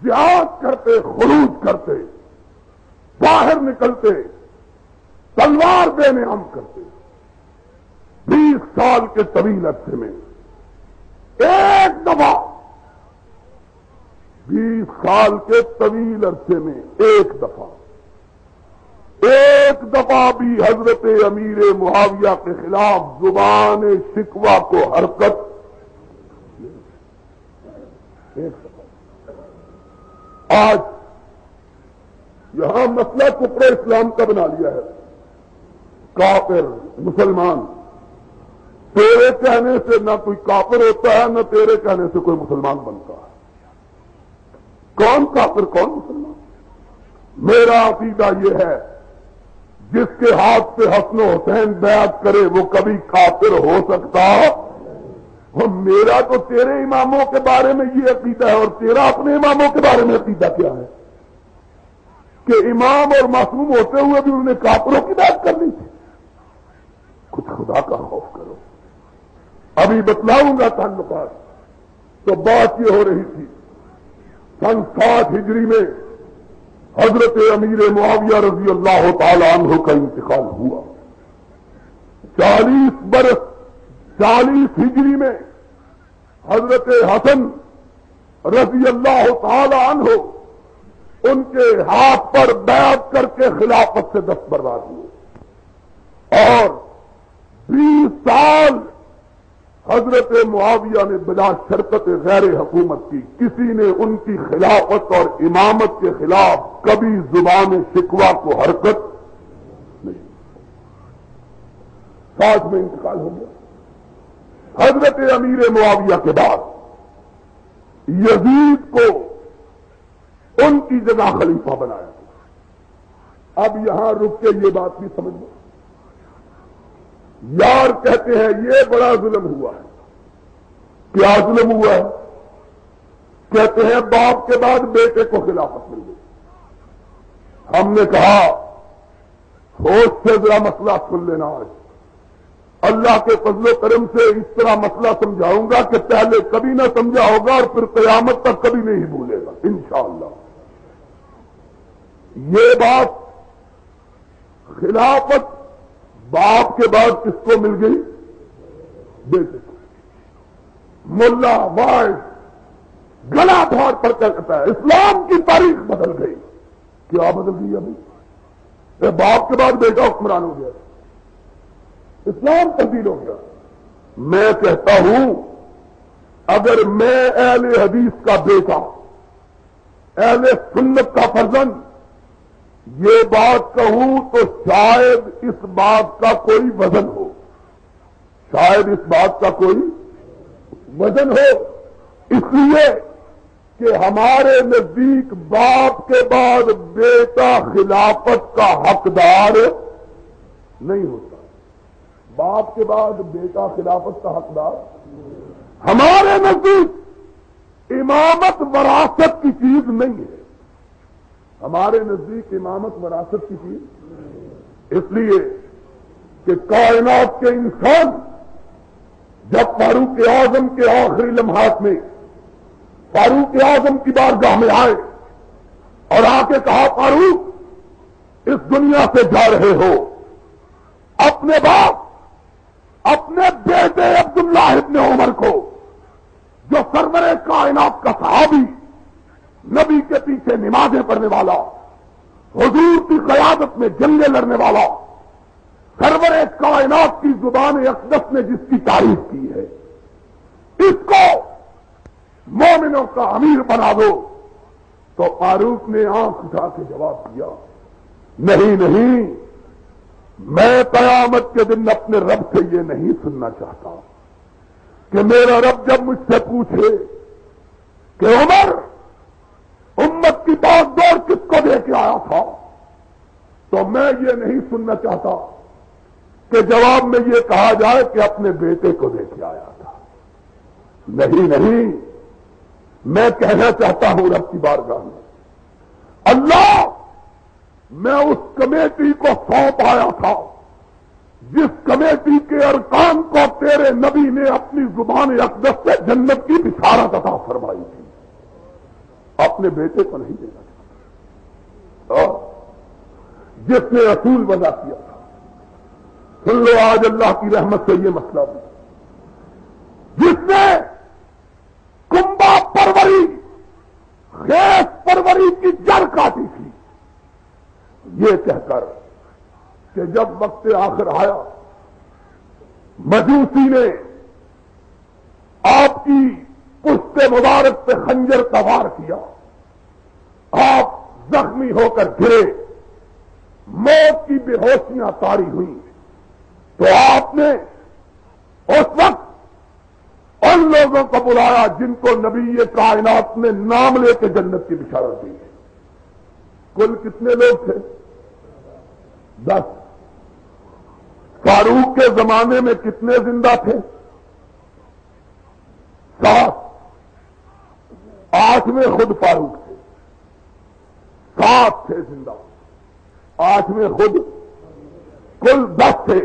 جہاد کرتے، خروج کرتے، باہر نکلتے، تلوار بے نام کرتے۔ 20 سال کے طویل عرصے میں ایک دفعہ، 20 سال کے طویل عرصے میں ایک دفعہ بھی حضرت امیر معاویہ کے خلاف زبان شکوہ کو حرکت ایک دفعہ۔ آج یہاں مسئلہ کفر اسلام کا بنا لیا ہے، کافر مسلمان، تیرے کہنے سے نہ کوئی کافر ہوتا ہے، نہ تیرے کہنے سے کوئی مسلمان بنتا ہے۔ کون کافر کون مسلمان؟ میرا عقیدہ یہ ہے جس کے ہاتھ سے حسن و حسین بیعت کرے وہ کبھی کافر ہو سکتا؟ اور میرا تو تیرے اماموں کے بارے میں یہ عقیدہ ہے، اور تیرا اپنے اماموں کے بارے میں عقیدہ کیا ہے کہ امام اور معصوم ہوتے ہوئے بھی انہوں نے کافروں کی بیعت کرنی تھی؟ کچھ خدا کا خوف کرو۔ ابھی بتلاؤں گا تعلقات۔ تو بات یہ ہو رہی تھی سن 60 ہجری میں حضرت امیر معاویہ رضی اللہ تعالی عنہ کا انتقال ہوا۔ 40 ہجری میں حضرت حسن رضی اللہ تعالی عنہ ان کے ہاتھ پر بیعت کر کے خلافت سے دستبردار ہوئے، اور 20 سال حضرت معاویہ نے بلا شرکت غیر حکومت کی، کسی نے ان کی خلافت اور امامت کے خلاف کبھی زبان شکوہ کو حرکت نہیں۔ 60 میں انتقال ہو گیا۔ حضرت امیر معاویہ کے بعد یزید کو ان کی جگہ خلیفہ بنایا گیا۔ اب یہاں رک کے یہ بات بھی سمجھ لو، یار کہتے ہیں یہ بڑا ظلم ہوا ہے۔ کیا ظلم ہوا ہے؟ کہتے ہیں باپ کے بعد بیٹے کو خلافت مل گئی۔ ہم نے کہا ہوش سے ذرا مسئلہ سن لینا، آج اللہ کے فضل و کرم سے اس طرح مسئلہ سمجھاؤں گا کہ پہلے کبھی نہ سمجھا ہوگا اور پھر قیامت تک کبھی نہیں بھولے گا انشاءاللہ۔ یہ بات خلافت باپ کے بعد کس کو مل گئی؟ بیٹے کو۔ ملا وائز گلا پھاڑ پر کہتا ہے اسلام کی تاریخ بدل گئی۔ کیا بدل گئی؟ ابھی باپ کے بعد بیٹا حکمران ہو گیا، اسلام تبدیل ہو گیا۔ میں کہتا ہوں اگر میں اہل حدیث کا بیٹا، اہل سنت کا فرزند یہ بات کہوں تو شاید اس بات کا کوئی وزن ہو، شاید اس بات کا کوئی وزن ہو، اس لیے کہ ہمارے نزدیک باپ کے بعد بیٹا خلافت کا حقدار نہیں ہوتا، باپ کے بعد بیٹا خلافت کا حقدار، ہمارے نزدیک امامت وراثت کی چیز نہیں ہے، ہمارے نزدیک امامت وراثت کی چیز، اس لیے کہ کائنات کے انسان جب فاروق اعظم کے آخری لمحات میں فاروق اعظم کی بارگاہ میں آئے اور آ کے کہا فاروق اس دنیا سے جا رہے ہو، اپنے باپ اپنے بیٹے عبداللہ ابن عمر کو جو سرور کائنات کا صحابی، نبی کے پیچھے نمازیں پڑھنے والا، حضور کی قیادت میں جنگیں لڑنے والا، سرور کائنات کی زبان اقدس نے جس کی تعریف کی ہے، اس کو مومنوں کا امیر بنا دو۔ تو فاروق نے آنکھ اٹھا کے جواب دیا، نہیں نہیں، میں قیامت کے دن اپنے رب سے یہ نہیں سننا چاہتا کہ میرا رب جب مجھ سے پوچھے کہ عمر امت کی باغ دوڑ کس کو دے کے آیا تھا، تو میں یہ نہیں سننا چاہتا کہ جواب میں یہ کہا جائے کہ اپنے بیٹے کو دے کے آیا تھا، نہیں نہیں، میں کہنا چاہتا ہوں رب کی بارگاہ میں، اللہ میں اس کمیٹی کو سونپ آیا تھا جس کمیٹی کے ارکان کو تیرے نبی نے اپنی زبان اقدس سے جنت کی بشارت عطا فرمائی تھی، اپنے بیٹے کو نہیں دینا چاہتا، جس نے رسول وضع کیا تھا۔ سن لو آج اللہ کی رحمت سے یہ مسئلہ بھی، جس نے کنبا پروری خیس پروری کی جڑ کاٹی تھی، یہ کہہ کر کہ جب وقت آخر آیا مجوسی نے آپ کی پشت مبارک پہ خنجر سوار کیا، آپ زخمی ہو کر گرے، موت کی بے ہوشیاں طاری ہوئی، تو آپ نے اس وقت ان لوگوں کو بلایا جن کو نبی کائنات نے نام لے کے جنت کی بشارت دی ہے۔ کل کتنے لوگ تھے؟ 10۔ فاروق کے زمانے میں کتنے زندہ تھے؟ 7۔ 8 میں خود فاروق تھے، 7 تھے زندہ، 8 میں خود، کل 10 تھے۔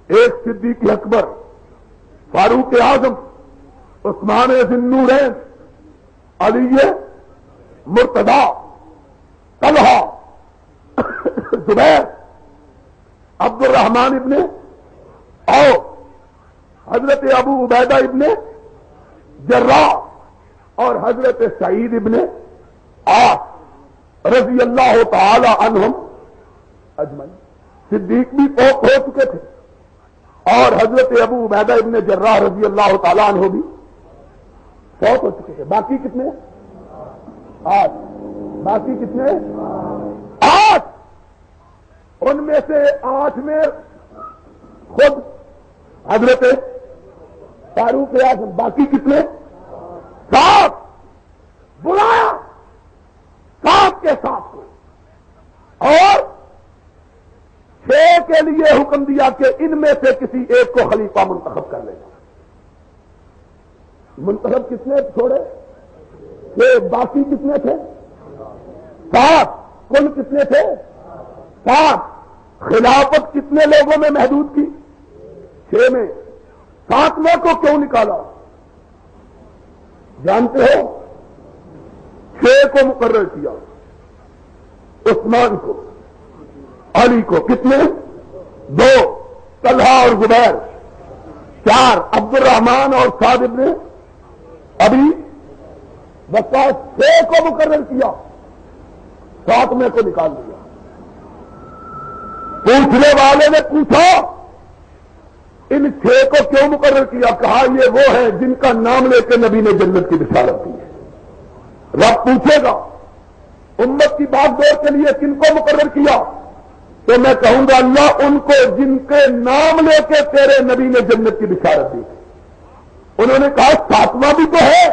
ایک صدیق اکبر، فاروق اعظم، عثمان ذی النورین، علی مرتضی، طلحہ، زبیر، عبد الرحمن ابن عوف، حضرت ابو عبیدہ ابن جراح اور حضرت سعید ابن عاص رضی اللہ تعالی عنہم اجمعین۔ صدیق بھی فوت ہو چکے تھے اور حضرت ابو عبیدہ ابن جراح رضی اللہ تعالی عنہ بھی فوت ہو چکے تھے۔ باقی کتنے؟ 8۔ باقی کتنے؟ 8۔ ان میں سے 8 میں خود حضرت فاروق اعظم، باقی کتنے؟ 7۔ بلایا 7 کے ساتھ کو اور 6 کے لیے حکم دیا کہ ان میں سے کسی ایک کو خلیفہ منتخب کر لے گا۔ منتخب کتنے چھوڑے؟ 6۔ باقی کتنے تھے؟ 7۔ کل کتنے تھے؟ 7۔ خلافت کتنے لوگوں میں محدود کی؟ 6 میں۔ 7ویں کو کیوں نکالا جانتے ہو؟ 6 کو مقرر کیا، عثمان کو، علی کو، کتنے؟ 2، طلحہ اور زبیر، 4، عبد الرحمان اور سعد ابن ابی وقاص، 6 کو مقرر کیا، 7ویں کو نکال دیا۔ پوچھنے والے نے پوچھا ان 6 کو کیوں مقرر کیا؟ کہا یہ وہ ہے جن کا نام لے کے نبی نے جنت کی بشارت دی ہے۔ رب پوچھے گا امت کی باغ دور کے لیے کن کو مقرر کیا؟ تو میں کہوں گا اللہ ان کو جن کے نام لے کے تیرے نبی نے جنت کی بشارت دی۔ انہوں نے کہا 7واں بھی تو ہے،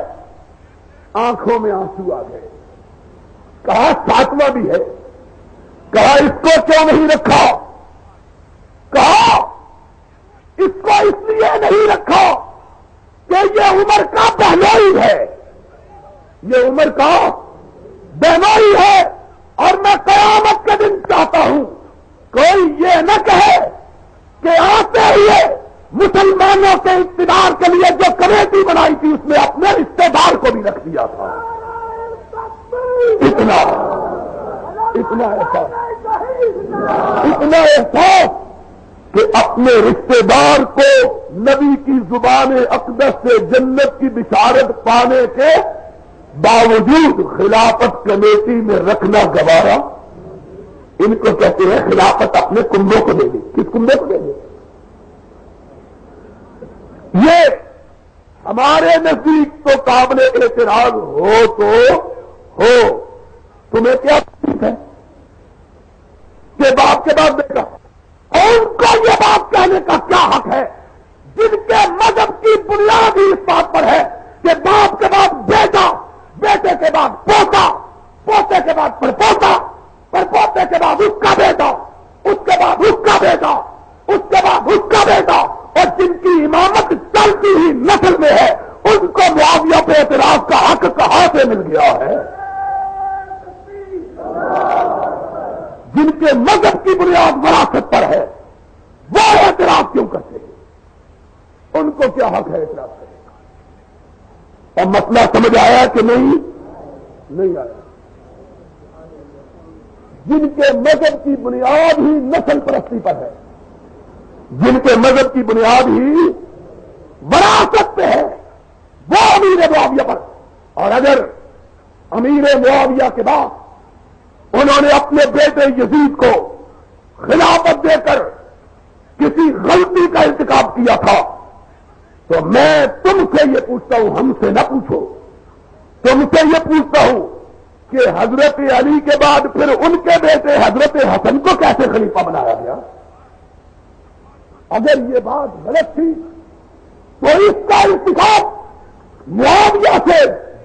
آنکھوں میں آنسو آ گئے۔ کہا 7واں بھی ہے، کہا اس کو کیوں نہیں رکھا؟ کہا اس کو اس لیے نہیں رکھا کہ یہ عمر کا بہنوئی ہے، یہ عمر کا بہنوئی ہے، اور میں قیامت کے دن چاہتا ہوں کوئی یہ نہ کہے کہ آتے ہوئے مسلمانوں کے اقتدار کے لیے جو کمیٹی بنائی تھی اس میں اپنے رشتے دار کو بھی رکھ دیا تھا۔ اتنا احساس کہ اپنے رشتے دار کو نبی کی زبان اقدس سے جنت کی بشارت پانے کے باوجود خلافت کمیٹی میں رکھنا گوارا۔ ان کو کہتے ہیں خلافت اپنے کنبوں کو دے دے۔ کس کنبے کو دے دے؟ یہ ہمارے نزدیک تو قابل اعتراض ہو تو ہو، تمہیں کیا تکلیف ہے کہ باپ کے بعد بیٹا؟ ان کو یہ بات کہنے کا کیا حق ہے جن کے مذہب کی بنیاد ہی اس بات پر ہے کہ باپ کے بعد بیٹا، بیٹے کے بعد پوتا، پوتے کے بعد پڑپوتا، پڑپوتے کے بعد اس کا بیٹا، اس کے بعد اس کا بیٹا، اس کے بعد اس کا بیٹا، اور جن کی امامت چلتی ہی نسل میں ہے ان کو معاویہ پہ اعتراض کا حق کہاں سے مل گیا ہے؟ جن کے مذہب کی بنیاد وراثت پر ہے وہ اعتراض کیوں کرتے ہیں؟ ان کو کیا حق ہے اعتراض کرنے کا؟ اور مسئلہ سمجھ آیا کہ نہیں آیا؟ جن کے مذہب کی بنیاد ہی نسل پرستی پر ہے، جن کے مذہب کی بنیاد ہی وراثت پہ ہے، وہ امیر معاویہ پر۔ اور اگر امیر معاویہ کے بعد انہوں نے اپنے بیٹے یزید کو خلافت دے کر کسی غلطی کا ارتکاب کیا تھا تو میں تم سے یہ پوچھتا ہوں، ہم سے نہ پوچھو، تم سے یہ پوچھتا ہوں کہ حضرت علی کے بعد پھر ان کے بیٹے حضرت حسن کو کیسے خلیفہ بنایا گیا؟ اگر یہ بات غلط تھی تو اس کا ارتکاب معاویہ سے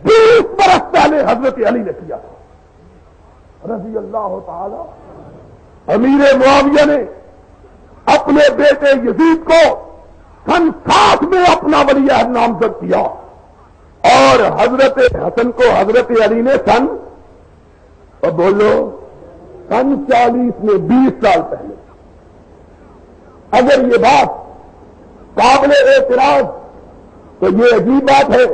20 برس پہلے حضرت علی نے کیا تھا رضی اللہ تعالی۔ امیر معاویہ نے اپنے بیٹے یزید کو سن 60 میں اپنا ولی عہد نامزد کیا اور حضرت حسن کو حضرت علی نے سن 40 میں 20 سال پہلے۔ اگر یہ بات قابل اعتراض تو یہ عجیب بات ہے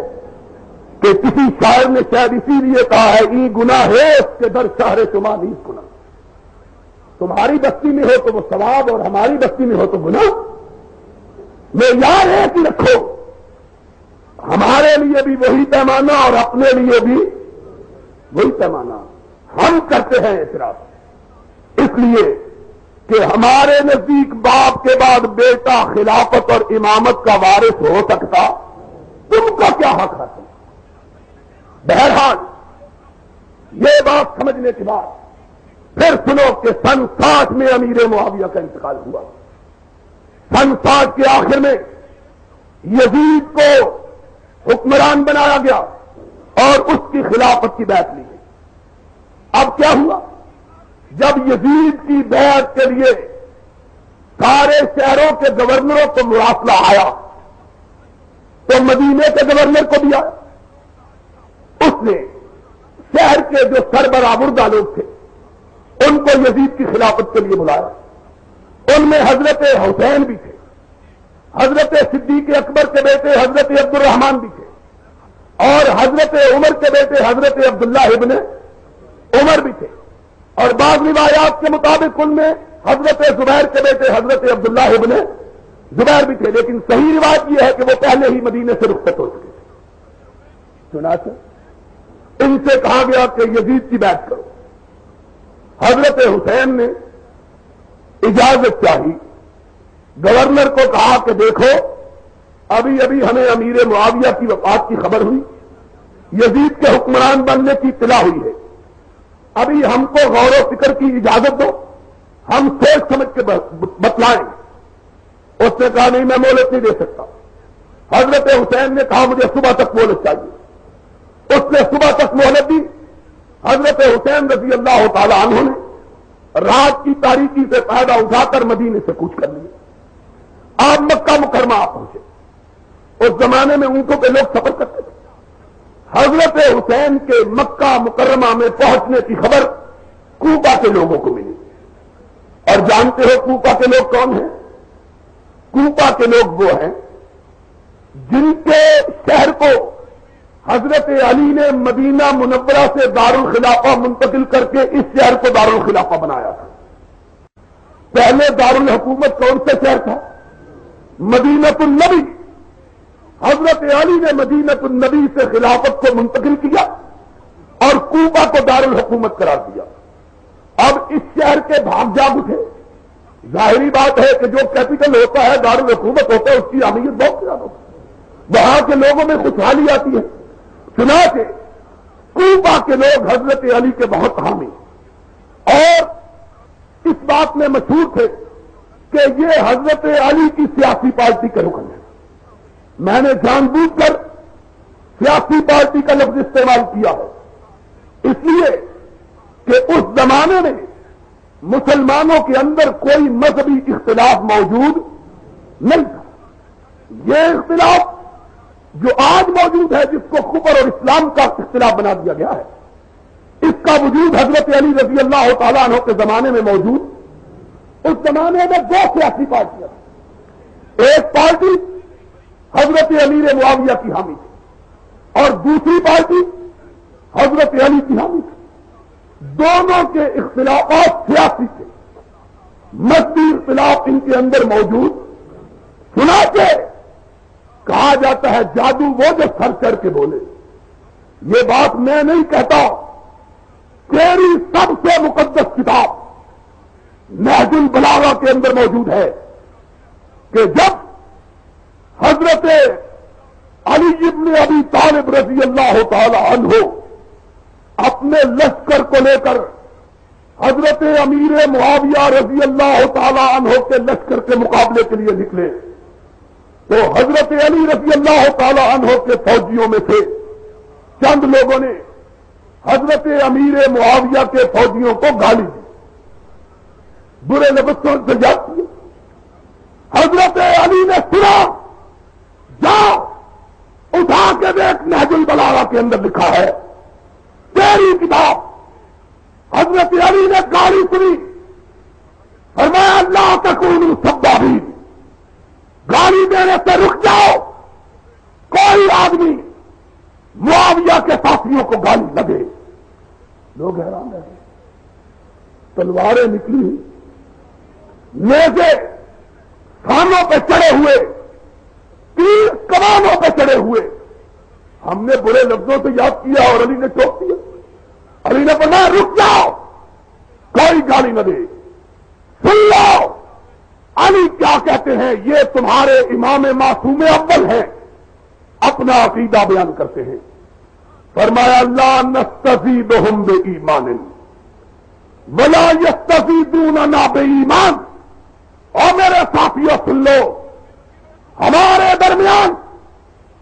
کہ کسی شاعر نے شاید اسی لیے کہا ہے ای گناہ ہے اس کے در شہر شما نیز گناہ۔ تمہاری بستی میں ہو تو وہ ثواب اور ہماری بستی میں ہو تو گناہ۔ میں یاد ہے کہ رکھو ہمارے لیے بھی وہی پیمانہ اور اپنے لیے بھی وہی پیمانہ۔ ہم کرتے ہیں اعتراض اس لیے کہ ہمارے نزدیک باپ کے بعد بیٹا خلافت اور امامت کا وارث ہو سکتا، تم کا کیا حق ہے؟ بہرحال یہ بات سمجھنے کے بعد پھر سنو کہ سن 60 میں امیر معاویہ کا انتقال ہوا۔ سن 60 کے آخر میں یزید کو حکمران بنایا گیا اور اس کی خلافت کی بیعت لی گئی۔ اب کیا ہوا؟ جب یزید کی بیعت کے لیے سارے شہروں کے گورنروں کو مراسلہ آیا تو مدینے کے گورنر کو بھی آیا۔ اس نے شہر کے جو سربراہ بردہ لوگ تھے ان کو یزید کی خلافت کے لیے بلایا۔ ان میں حضرت حسین بھی تھے، حضرت صدیق اکبر کے بیٹے حضرت عبد الرحمان بھی تھے، اور حضرت عمر کے بیٹے حضرت عبداللہ ابن عمر بھی تھے، اور بعض روایات کے مطابق ان میں حضرت زبیر کے بیٹے حضرت عبداللہ ابن زبیر بھی تھے، لیکن صحیح روایت یہ ہے کہ وہ پہلے ہی مدینے سے رخصت ہو چکے تھے۔ چنانچہ ان سے کہا گیا کہ یزید کی بیعت کرو۔ حضرت حسین نے اجازت چاہی گورنر کو کہا کہ دیکھو ابھی ابھی ہمیں امیر معاویہ کی وفات کی خبر ہوئی، یزید کے حکمران بننے کی اطلاع ہوئی ہے، ابھی ہم کو غور و فکر کی اجازت دو، ہم سوچ سمجھ کے بتلائیں۔ اس نے کہا نہیں میں مہلت نہیں دے سکتا۔ حضرت حسین نے کہا مجھے صبح تک مہلت چاہیے، اس نے صبح تک مہلت دی۔ حضرت حسین رضی اللہ تعالی عنہ نے رات کی تاریکی سے پیدا اٹھا کر مدینے سے کوچ کر لیا۔ آپ مکہ مکرمہ آپ پہنچے۔ اس زمانے میں اونٹوں پہ لوگ سفر کرتے تھے۔ حضرت حسین کے مکہ مکرمہ میں پہنچنے کی خبر کوفہ کے لوگوں کو ملی، اور جانتے ہو کوفہ کے لوگ کون ہیں؟ کوفہ کے لوگ وہ ہیں جن کے شہر کو حضرت علی نے مدینہ منورہ سے دارالخلافہ منتقل کر کے اس شہر کو دارالخلافہ بنایا تھا۔ پہلے دارالحکومت کون سا شہر تھا؟ مدینۃ النبی۔ حضرت علی نے مدینۃ النبی سے خلافت کو منتقل کیا اور کوفہ کو دارالحکومت قرار دیا۔ اب اس شہر کے بھاگ جاگ اٹھے۔ ظاہری بات ہے کہ جو کیپٹل ہوتا ہے دارالحکومت ہوتا ہے اس کی اہمیت بہت زیادہ ہوتی ہے، وہاں کے لوگوں میں خوشحالی آتی ہے۔ چنانچہ کوفہ کے لوگ حضرت علی کے بہت حامی اور اس بات میں مشہور تھے کہ یہ حضرت علی کی سیاسی پارٹی کے رکن ہیں۔ میں نے جان بوجھ کر سیاسی پارٹی کا لفظ استعمال کیا ہے، اس لیے کہ اس زمانے میں مسلمانوں کے اندر کوئی مذہبی اختلاف موجود نہیں تھا۔ یہ اختلاف جو آج موجود ہے، جس کو کفر اور اسلام کا اختلاف بنا دیا گیا ہے، اس کا وجود حضرت علی رضی اللہ تعالیٰ عنہ کے زمانے میں موجود۔ اس زمانے میں دو سیاسی پارٹیاں تھیں، ایک پارٹی حضرت امیر معاویہ کی حامی تھی اور دوسری پارٹی حضرت علی کی حامی تھی۔ دونوں کے اختلافات سیاسی تھے، مذہبی اختلاف ان کے اندر موجود۔ چنانچہ کہا جاتا ہے جادو وہ جو سر چڑھ کے بولے۔ یہ بات میں نہیں کہتا، تیری سب سے مقدس کتاب نہج البلاغہ کے اندر موجود ہے کہ جب حضرت علی ابن ابی طالب رضی اللہ تعالی عنہ اپنے لشکر کو لے کر حضرت امیر معاویہ رضی اللہ تعالی عنہ کے لشکر کے مقابلے کے لیے نکلے تو حضرت علی رضی اللہ تعالی عنہ کے فوجیوں میں سے چند لوگوں نے حضرت امیر معاویہ کے فوجیوں کو گالی دی، برے لفظوں سے یاد کیا۔ حضرت علی نے سنا، جاؤ اٹھا کے دیکھ نہج البلاغہ کے اندر لکھا ہے تیری کتاب۔ حضرت علی نے گالی سنی، فرمایا اللہ تکونوا سبابین، گالی دینے سے رک جاؤ، کوئی آدمی معاویہ کے ساتھیوں کو گالی نہ دے۔ لوگ حیران رہے، تلواریں نکلی، نیزے کھانوں پہ چڑھے ہوئے، تیر کمانوں پہ چڑھے ہوئے۔ ہم نے برے لفظوں سے یاد کیا اور علی نے ٹوک دیا۔ علی نے فرمایا رک جاؤ، کوئی گالی نہ دے، سن لو علی کیا کہتے ہیں۔ یہ تمہارے امام معصوم اول ہیں، اپنا عقیدہ بیان کرتے ہیں۔ فرمایا لا نستزیدہم بایمان ولا یستزیدوننا بایمان۔ اور میرے ساتھیوں سن لو، ہمارے درمیان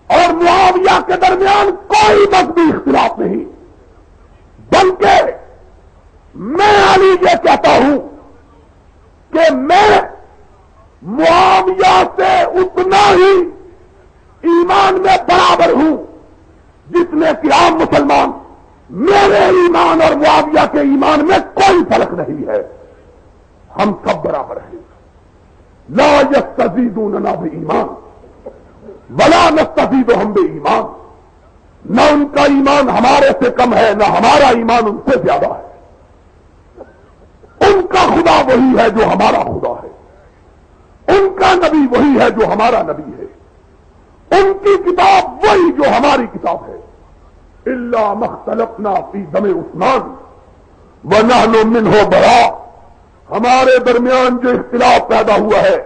اور معاویہ کے درمیان کوئی مذہبی اختلاف نہیں، بلکہ میں علی یہ کہتا ہوں کہ میں معاویہ سے اتنا ہی ایمان میں برابر ہوں جتنے کہ عام مسلمان۔ میرے ایمان اور معاویہ کے ایمان میں کوئی فرق نہیں ہے، ہم سب برابر ہیں۔ لا یستزیدوننا بایمان ولا نستزیدہم بایمان۔ نہ ان کا ایمان ہمارے سے کم ہے، نہ ہمارا ایمان ان سے زیادہ ہے۔ ان کا خدا وہی ہے جو ہمارا خدا ہے، ان کا نبی وہی ہے جو ہمارا نبی ہے، ان کی کتاب وہی جو ہماری کتاب ہے۔ الا ما اختلفنا فی دم عثمان ونحن منہ براء۔ ہمارے درمیان جو اختلاف پیدا ہوا ہے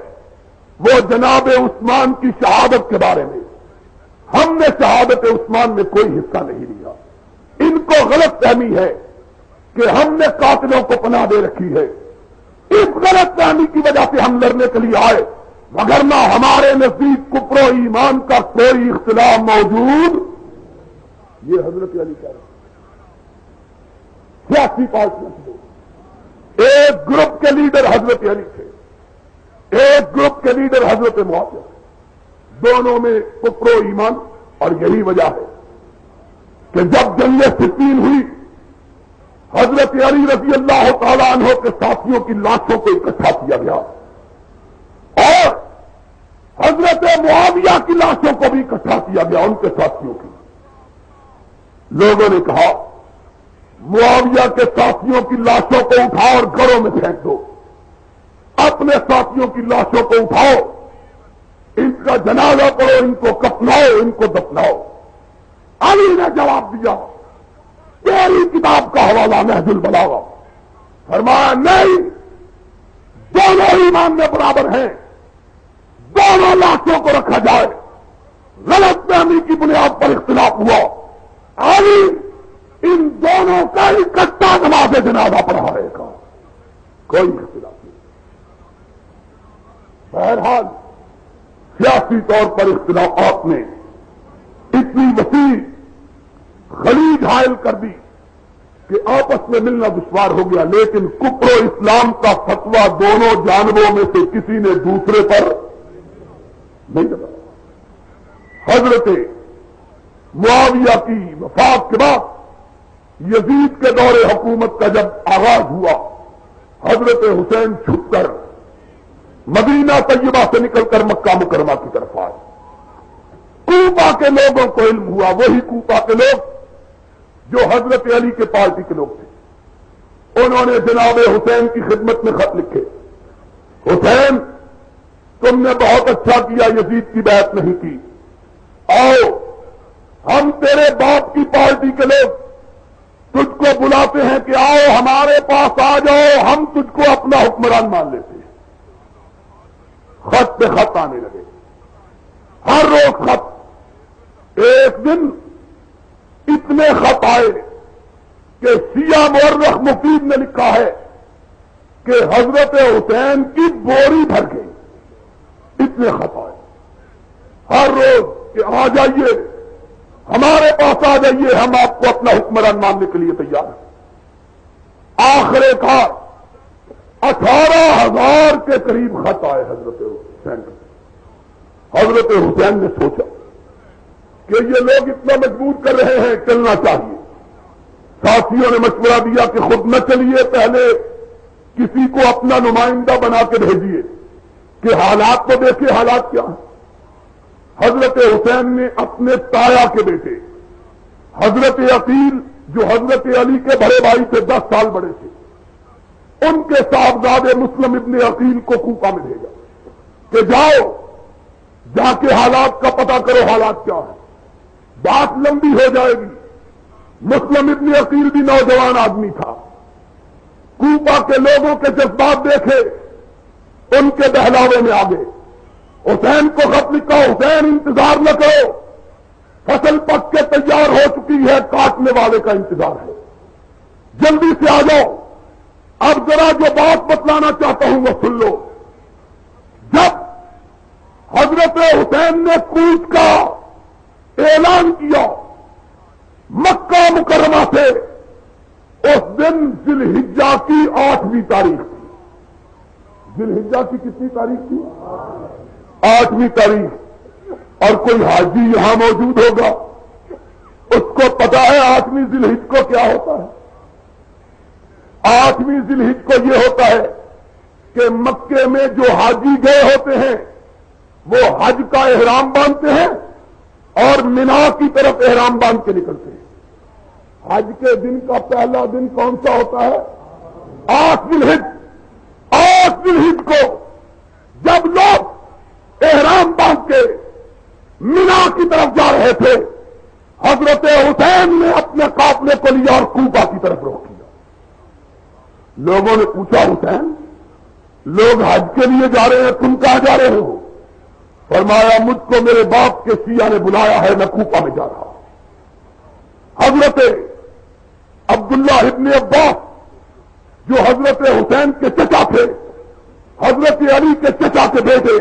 وہ جناب عثمان کی شہادت کے بارے میں ہم نے شہادت عثمان میں کوئی حصہ نہیں لیا. ان کو غلط فہمی ہے کہ ہم نے قاتلوں کو پناہ دے رکھی ہے. اس غلط فہمی کی وجہ سے ہم لڑنے کے لیے آئے، وگرنہ ہمارے نزدیک کفر و ایمان کا کوئی اختلاف موجود. یہ حضرت علی کہہ رہے ہیں. سیاسی پارٹیاں تھے، ایک گروپ کے لیڈر حضرت علی تھے، ایک گروپ کے لیڈر حضرت معاویہ. دونوں میں کفر و ایمان، اور یہی وجہ ہے کہ جب جنگ صفین ہوئی حضرت علی رضی اللہ تعالیٰ عنہ کے ساتھیوں کی لاشوں کو اکٹھا کیا گیا اور حضرت معاویہ کی لاشوں کو بھی اکٹھا کیا گیا، ان کے ساتھیوں کی. لوگوں نے کہا معاویہ کے ساتھیوں کی لاشوں کو اٹھاؤ اور گھروں میں پھینک دو، اپنے ساتھیوں کی لاشوں کو اٹھاؤ، ان کا جنازہ پڑھو، ان کو کفناؤ، ان کو دفناؤ. علی نے جواب دیا، تیری کتاب کا حوالہ نہج البلاغہ، فرمایا نہیں، دونوں ایمان میں برابر ہیں، دونوں لاشوں کو رکھا جائے. غلط فہمی کی بنیاد پر اختلاف ہوا، علی ان دونوں کا اکٹھا نماز جنازہ پڑھا رہے گا، کوئی اختلاف نہیں. بہرحال سیاسی طور پر اختلافات نے اتنی وسیع خلیج حائل کر دی کہ آپس میں ملنا دشوار ہو گیا. لیکن کفر و اسلام کا فتویٰ دونوں جانبوں میں سے کسی نے دوسرے پر نہیں لگایا. حضرت معاویہ کی وفات کے بعد یزید کے دور حکومت کا جب آغاز ہوا، حضرت حسین چھپ کر مدینہ طیبہ سے نکل کر مکہ مکرمہ کی طرف آئے. کوفہ کے لوگوں کو علم ہوا، وہی کوفہ کے لوگ جو حضرت علی کے پارٹی کے لوگ تھے. انہوں نے جناب حسین کی خدمت میں خط لکھے، حسین تم نے بہت اچھا کیا، یزید کی بیعت نہیں کی، آؤ ہم تیرے باپ کی پارٹی کے لوگ تجھ کو بلاتے ہیں کہ آؤ ہمارے پاس آ جاؤ، ہم تجھ کو اپنا حکمران مان لیتے ہیں. خط پہ خط آنے لگے، ہر روز خط. ایک دن اتنے خط آئے کہ سیاہ مورخ مفید نے لکھا ہے کہ حضرت حسین کی بوری بھر گئی. اتنے خط آئے ہر روز کہ آ جائیے، ہمارے پاس آ جائیے، ہم آپ کو اپنا حکمران ماننے کے لیے تیار ہیں. آخر کار 18,000 کے قریب خط آئے حضرت حسین. حضرت حسین نے سوچا کہ یہ لوگ اتنا مجبور کر رہے ہیں، چلنا چاہیے. ساتھیوں نے مشورہ دیا کہ خود نہ چلیے، پہلے کسی کو اپنا نمائندہ بنا کے بھیجیے کہ حالات کو دیکھیں، حالات کیا ہیں. حضرت حسین نے اپنے تایا کے بیٹے حضرت عقیل، جو حضرت علی کے بڑے بھائی سے 10 سال بڑے تھے، ان کے صاحبزادے مسلم ابن عقیل کو کوفہ میں بھیجا کہ جاؤ، جا کے حالات کا پتہ کرو، حالات کیا ہے. بات لمبی ہو جائے گی. مسلم ابن عقیل بھی نوجوان آدمی تھا. کوفہ کے لوگوں کے جذبات دیکھے، ان کے بہلاوے میں آ گئے. حسین کو خط لکھا، حسین انتظار نہ کرو، فصل پک کے تیار ہو چکی ہے، کاٹنے والے کا انتظار ہے، جلدی سے آ جاؤ. اب ذرا جو بات بتلانا چاہتا ہوں وہ سن لو. جب حضرت حسین نے کوچ کا اعلان کیا مکہ مکرمہ سے، اس دن ذی الحجہ کی 8ویں تاریخ تھی. ذی الحجہ کی کتنی تاریخ تھی؟ 8ویں تاریخ. اور کوئی حاجی یہاں موجود ہوگا، اس کو پتا ہے 8ویں ذی الحجہ کو کیا ہوتا ہے؟ 8ویں ذی الحجہ کو یہ ہوتا ہے کہ مکے میں جو حاجی گئے ہوتے ہیں وہ حج کا احرام باندھتے ہیں اور مینا کی طرف احرام باندھ کے نکلتے ہیں. حج کے دن کا پہلا دن کون سا ہوتا ہے؟ 8 ذی الحجہ. 8 ذی الحجہ کو جب لوگ احرام باندھ کے مینا کی طرف جا رہے تھے، حضرت حسین نے اپنے قافلے کو لیا اور کوفہ کی طرف روک دیا. لوگوں نے پوچھا، حسین لوگ حج کے لیے جا رہے ہیں، تم کہاں جا رہے ہو؟ فرمایا مجھ کو میرے باپ کے شیعہ نے بلایا ہے، میں کوفہ میں جا رہا ہوں۔ حضرت عبداللہ ابن عباس جو حضرت حسین کے چچا تھے، حضرت علی کے چچا کے بیٹے،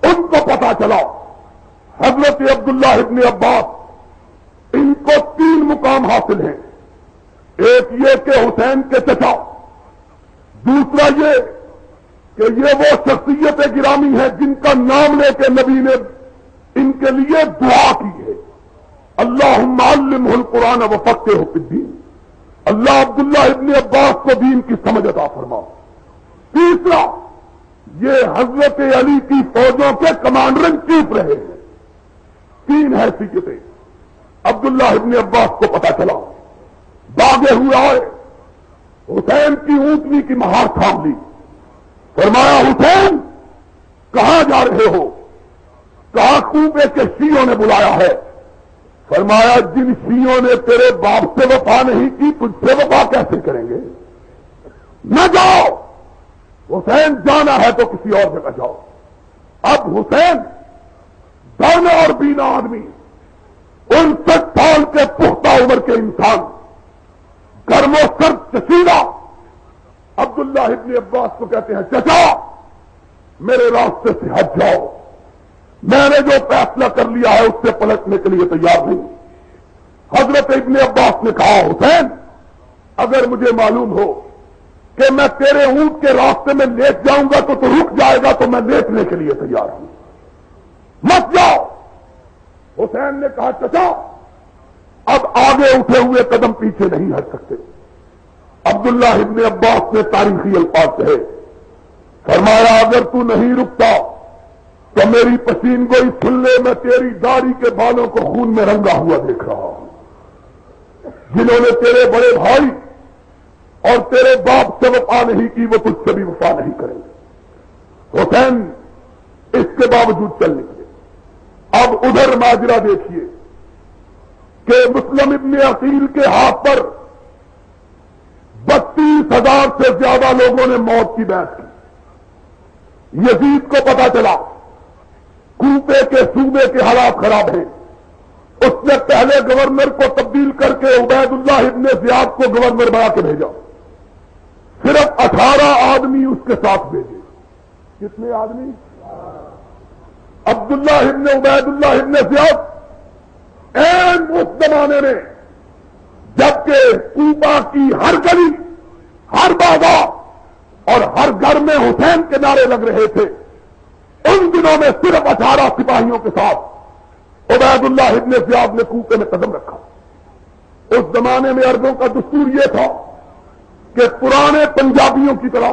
ان کو پتا چلا حضرت عبداللہ ابن عباس ان کو 3 مقام حاصل ہیں۔ ایک یہ کہ حسین کے چچا، دوسرا یہ کہ یہ وہ شخصیت گرامی ہے جن کا نام لے کے نبی نے ان کے لیے دعا کی ہے، اللہم علمہ القرآن وفقہہ فی الدین، اللہ عبداللہ ابن عباس کو دین کی سمجھ عطا فرما۔ تیسرا یہ حضرت علی کی فوجوں کے کمانڈر ان چیف رہے ہیں۔ 3 حیثیتیں عبداللہ ابن عباس کو پتا چلا، بھاگے ہوئے آئے، حسین کی اونٹنی کی مہار تھام لی، فرمایا حسین کہاں جا رہے ہو؟ کہا کوفے کے شیعوں نے بلایا ہے۔ فرمایا جن شیعوں نے تیرے باپ سے وفا نہیں کی تجھ سے وفا کیسے کریں گے؟ نہ جاؤ، حسین جانا ہے تو کسی اور جگہ جاؤ۔ اب حسین دانا اور بینا آدمی، 59 سال کے پختہ عمر کے انسان، گرم و سرد چشیدہ، عبداللہ ابن عباس کو کہتے ہیں چچا میرے راستے سے ہٹ جاؤ، میں نے جو فیصلہ کر لیا ہے اس سے پلٹنے کے لیے تیار نہیں۔ حضرت ابن عباس نے کہا حسین اگر مجھے معلوم ہو کہ میں تیرے اونٹ کے راستے میں لیٹ جاؤں گا تو رک جائے گا تو میں لیٹنے کے لیے تیار ہوں، مت جاؤ۔ حسین نے کہا چچا اب آگے اٹھے ہوئے قدم پیچھے نہیں ہٹ سکتے۔ عبداللہ ابن عباس نے تاریخی الفاظ کہے، فرمایا اگر تو نہیں رکتا تو میری پسین گوئی پھلے میں تیری داڑھی کے بالوں کو خون میں رنگا ہوا دیکھ رہا ہوں۔ جنہوں نے تیرے بڑے بھائی اور تیرے باپ سے وفا نہیں کی وہ تجھ سے بھی وفا نہیں کریں گے۔ حسین اس کے باوجود چل نکلے۔ اب ادھر ماجرا دیکھیے کہ مسلم ابن عقیل کے ہاتھ پر 32,000 سے زیادہ لوگوں نے موت کی بیعت کی۔ یزید کو پتا چلا کوفے کے صوبے کے حالات خراب ہیں، اس نے پہلے گورنر کو تبدیل کر کے عبید اللہ ابن زیاد کو گورنر بنا کے بھیجا، صرف 18 آدمی اس کے ساتھ بھیجے۔ کتنے آدمی؟ عبداللہ ابن عبید اللہ ابن زیاد این اس زمانے میں جبکہ کوفہ کی ہر گلی، ہر بازار اور ہر گھر میں حسین کے نعرے لگ رہے تھے، ان دنوں میں صرف 18 سپاہیوں کے ساتھ عبید اللہ ابن زیاد نے کوفے میں قدم رکھا۔ اس زمانے میں عربوں کا دستور یہ تھا کہ پرانے پنجابیوں کی طرح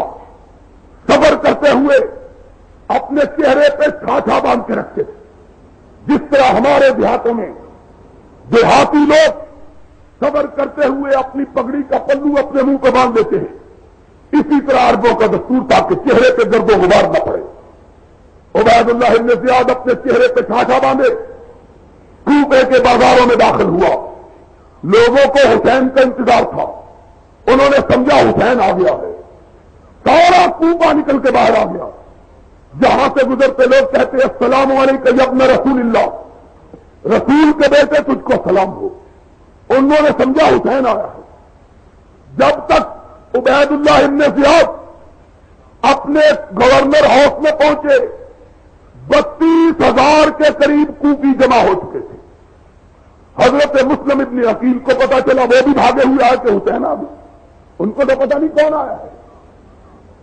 سفر کرتے ہوئے اپنے چہرے پہ چھاچھا باندھ کے رکھتے تھے، جس طرح ہمارے دیہاتوں میں دیہاتی لوگ سفر کرتے ہوئے اپنی پگڑی کا پلو اپنے منہ پہ باندھ لیتے ہیں، اسی طرح عربوں کا دستور تھا کہ چہرے پہ گرد و غبار نہ پڑے۔ عبید اللہ ابن زیاد اپنے چہرے پہ چھاچھا باندھے کوفے کے بازاروں میں داخل ہوا۔ لوگوں کو حسین کا انتظار تھا، انہوں نے سمجھا حسین آ گیا ہے، سارا کوفہ نکل کے باہر آ گیا۔ جہاں سے گزرتے لوگ کہتے ہیں السلام علیکم یا ابن رسول اللہ، رسول کے بیٹے تجھ کو سلام ہو۔ انہوں نے سمجھا حسین آیا ہے۔ جب تک عبید اللہ ابن زیاد اپنے گورنر ہاؤس میں پہنچے 32,000 کے قریب کوفی جمع ہو چکے تھے۔ حضرت مسلم ابن عقیل کو پتا چلا، وہ بھی بھاگے ہوئے آئے کہ حسین آ گئے، ان کو تو پتا نہیں کون آیا ہے۔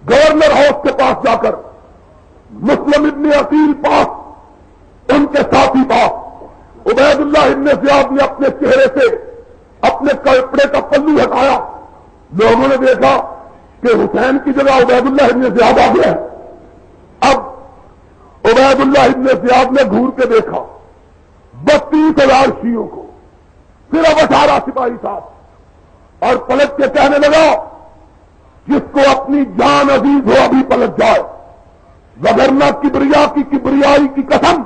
گورنر ہاؤس کے پاس جا کر مسلم ابن عقیل پاس، ان کے ساتھی پاس عبید اللہ ابن زیاد نے اپنے چہرے سے اپنے کپڑے کا پلو ہٹایا۔ لوگوں نے دیکھا کہ حسین کی جگہ عبید اللہ ابن زیاد آ گیا ہے۔ اب عبید اللہ ابن زیاد نے گھور کے دیکھا 32,000 شیعوں کو، صرف 18 سپاہی ساتھ، اور پلٹ کے کہنے لگا جس کو اپنی جان عزیز ہو ابھی پلٹ جائے، وگرنہ کبریائی کی قسم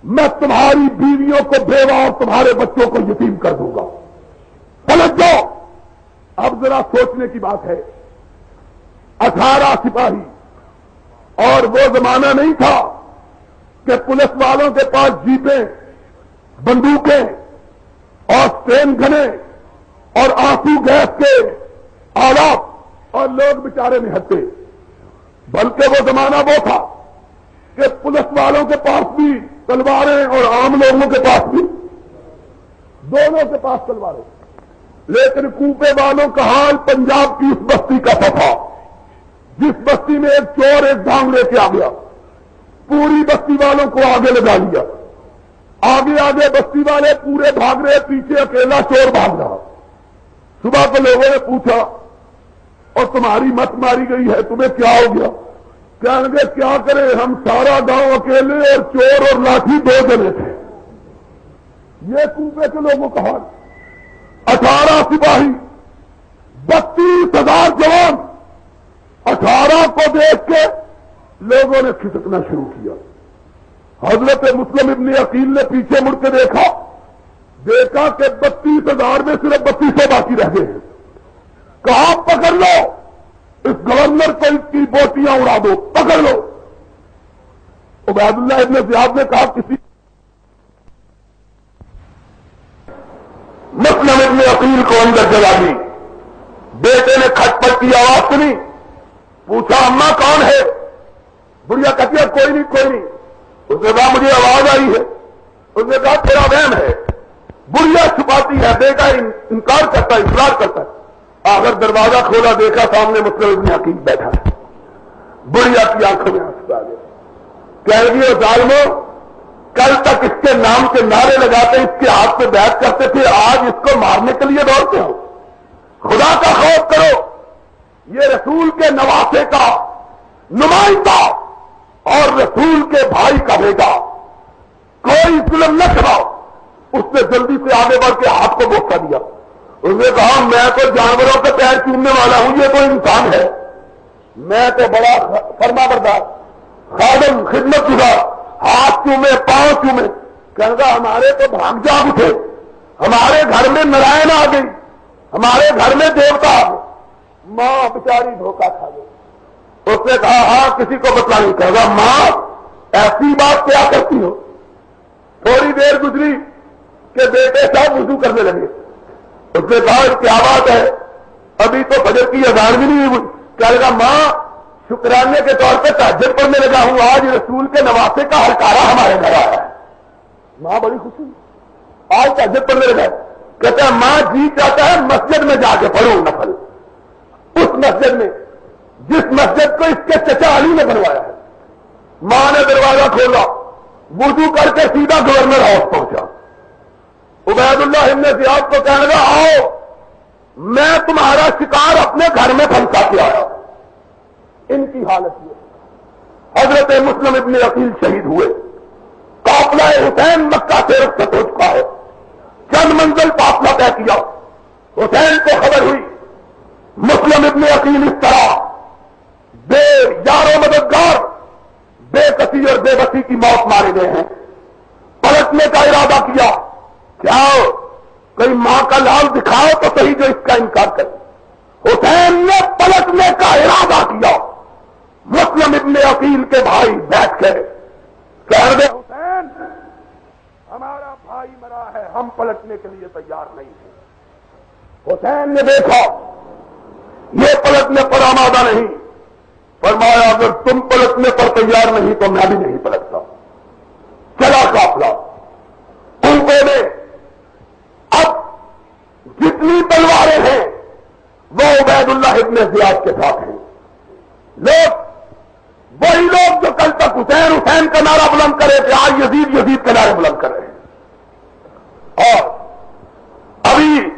میں تمہاری بیویوں کو بیوہ اور تمہارے بچوں کو یتیم کر دوں گا، پلٹ جاؤ۔ اب ذرا سوچنے کی بات ہے، 18 سپاہی، اور وہ زمانہ نہیں تھا کہ پولیس والوں کے پاس جیپیں، بندوقیں اور سین گنے اور آنسو گیس کے آلات اور لوگ بیچارے نہتے، بلکہ وہ زمانہ وہ تھا کہ پولیس والوں کے پاس بھی تلواریں اور عام لوگوں کے پاس بھی، دونوں کے پاس تلواریں، لیکن کوپے والوں کا حال پنجاب کی اس بستی کا سا تھا جس بستی میں ایک چور ایک ڈھانگ لے کے آ گیا، پوری بستی والوں کو آگے لگا لیا، آگے آگے بستی والے پورے بھاگ رہے، پیچھے اکیلا چور بھاگ رہا۔ صبح کو لوگوں نے پوچھا اور تمہاری مت ماری گئی ہے، تمہیں کیا ہو گیا؟ کہیں گے کیا کریں، ہم سارا گاؤں اکیلے اور چور اور لاٹھی دو جنے تھے۔ یہ کوپے کے لوگوں کا حال، 18 سپاہی، 32,000 جوان، 18 کو دیکھ کے لوگوں نے کھسکنا شروع کیا۔ حضرت مسلم ابن عقیل نے پیچھے مڑ کے دیکھا کہ 32,000 میں صرف 3200 باقی رہ گئے ہیں۔ کہا پکڑ لو اس گورنر کو، اس کی بوٹیاں اڑا دو، پکڑ لو۔ عبید اللہ ابن زیاد نے کہا کسی مسلم ابن عقیل کو اندر جلا دی۔ بیٹے نے کھٹ پٹ کی آواز سنی، پوچھا اماں کون ہے؟ بڑھیا کہتی ہے کوئی نہیں کوئی نہیں۔ اس نے کہا مجھے آواز آئی ہے۔ اس نے کہا تیرا وہم ہے۔ بڑھیا چھپاتی ہے، بیٹا انکار کرتا ہے، اصرار کرتا ہے۔ آخر دروازہ کھولا، دیکھا سامنے مسلم ابن عقیل بیٹھا ہے۔ بڑھیا کی آنکھوں میں آنسو آ گیا، کہہ رہی ہے ظالمو، کل تک اس کے نام کے نعرے لگاتے، اس کے ہاتھ پہ بیعت کرتے تھے، آج اس کو مارنے کے لیے دوڑتے ہو۔ خدا کا خوف کرو، یہ رسول کے نواسے کا نمائندہ اور رسول کے بھائی کا بیٹا، کوئی ظلم نہ کراؤ۔ اس نے جلدی سے آگے بڑھ کے ہاتھ کو بوسہ دیا۔ اس نے کہا میں تو جانوروں کے پیر چومنے والا ہوں، یہ تو انسان ہے، میں تو بڑا فرما بردار خادم خدمت گزار، ہاتھ چومے پاؤں چومے۔ کہنے لگا ہمارے تو بھاگ جاگ اٹھے، ہمارے گھر میں نارائن آ گئی، ہمارے گھر میں دیوتا آ گئے۔ ماں بیچاری دھوکہ کھا گئی۔ اس نے کہا ہاں کسی کو بتلا نہیں۔ کہا ماں ایسی بات کیا کرتی ہو؟ تھوڑی دیر گزری کہ بیٹے صاحب وضو کرنے لگے۔ اس نے کہا کیا بات ہے؟ ابھی تو فجر کی اذان بھی نہیں ہوئی۔ کہنے لگا ماں شکرانے کے طور پہ تہجد پڑھنے لگا ہوں، آج رسول کے نواسے کا ہلکارا ہمارے گھر آیا ہے۔ ماں بڑی خوشی، آج تہجد پڑھنے لگا۔ کہتا ہے ماں جی چاہتا ہے مسجد میں جا کے پڑھوں نفل، اس مسجد میں جس مسجد کو اس کے چچا علی نے بنوایا ہے۔ ماں نے دروازہ کھولا، وضو کر کے سیدھا گورنر ہاؤس پہنچا۔ عبید اللہ ابن زیاد کو کہنے لگا آؤ میں تمہارا شکار اپنے گھر میں پھنسا کے آیا۔ ان کی حالت یہ، حضرت مسلم ابن عقیل شہید ہوئے، قافلہ حسین مکہ سے رخصت ہو چکا ہے، چند منزل قافلہ طے کیا، حسین کو خبر ہوئی مسلم ابن عقیل اس طرح بے یار و مددگار، بے کسی اور بے بسی کی موت مارے گئے ہیں۔ پلٹنے کا ارادہ کیا، کیا کوئی ماں کا لال دکھاؤ تو صحیح جو اس کا انکار کرے۔ حسین نے پلٹنے کا ارادہ کیا، مسلم ابن عقیل کے بھائی بیٹھ کے کہہ رہے حسین ہمارا بھائی مرا ہے، ہم پلٹنے کے لیے تیار نہیں ہیں۔ حسین نے دیکھا یہ پلٹنے پر آمادہ نہیں، فرمایا اگر تم پلٹنے پر تیار نہیں تو میں بھی نہیں پلٹتا۔ چلا قافلہ کنبے میں، اب جتنی تلواریں ہیں وہ عبید اللہ ابن زیاد کے ساتھ ہیں۔ لوگ وہی لوگ جو کل تک حسین حسین کا نعرہ بلند کرے تھے، آج یزید یزید کے نعرے بلند کر رہے ہیں۔ اور ابھی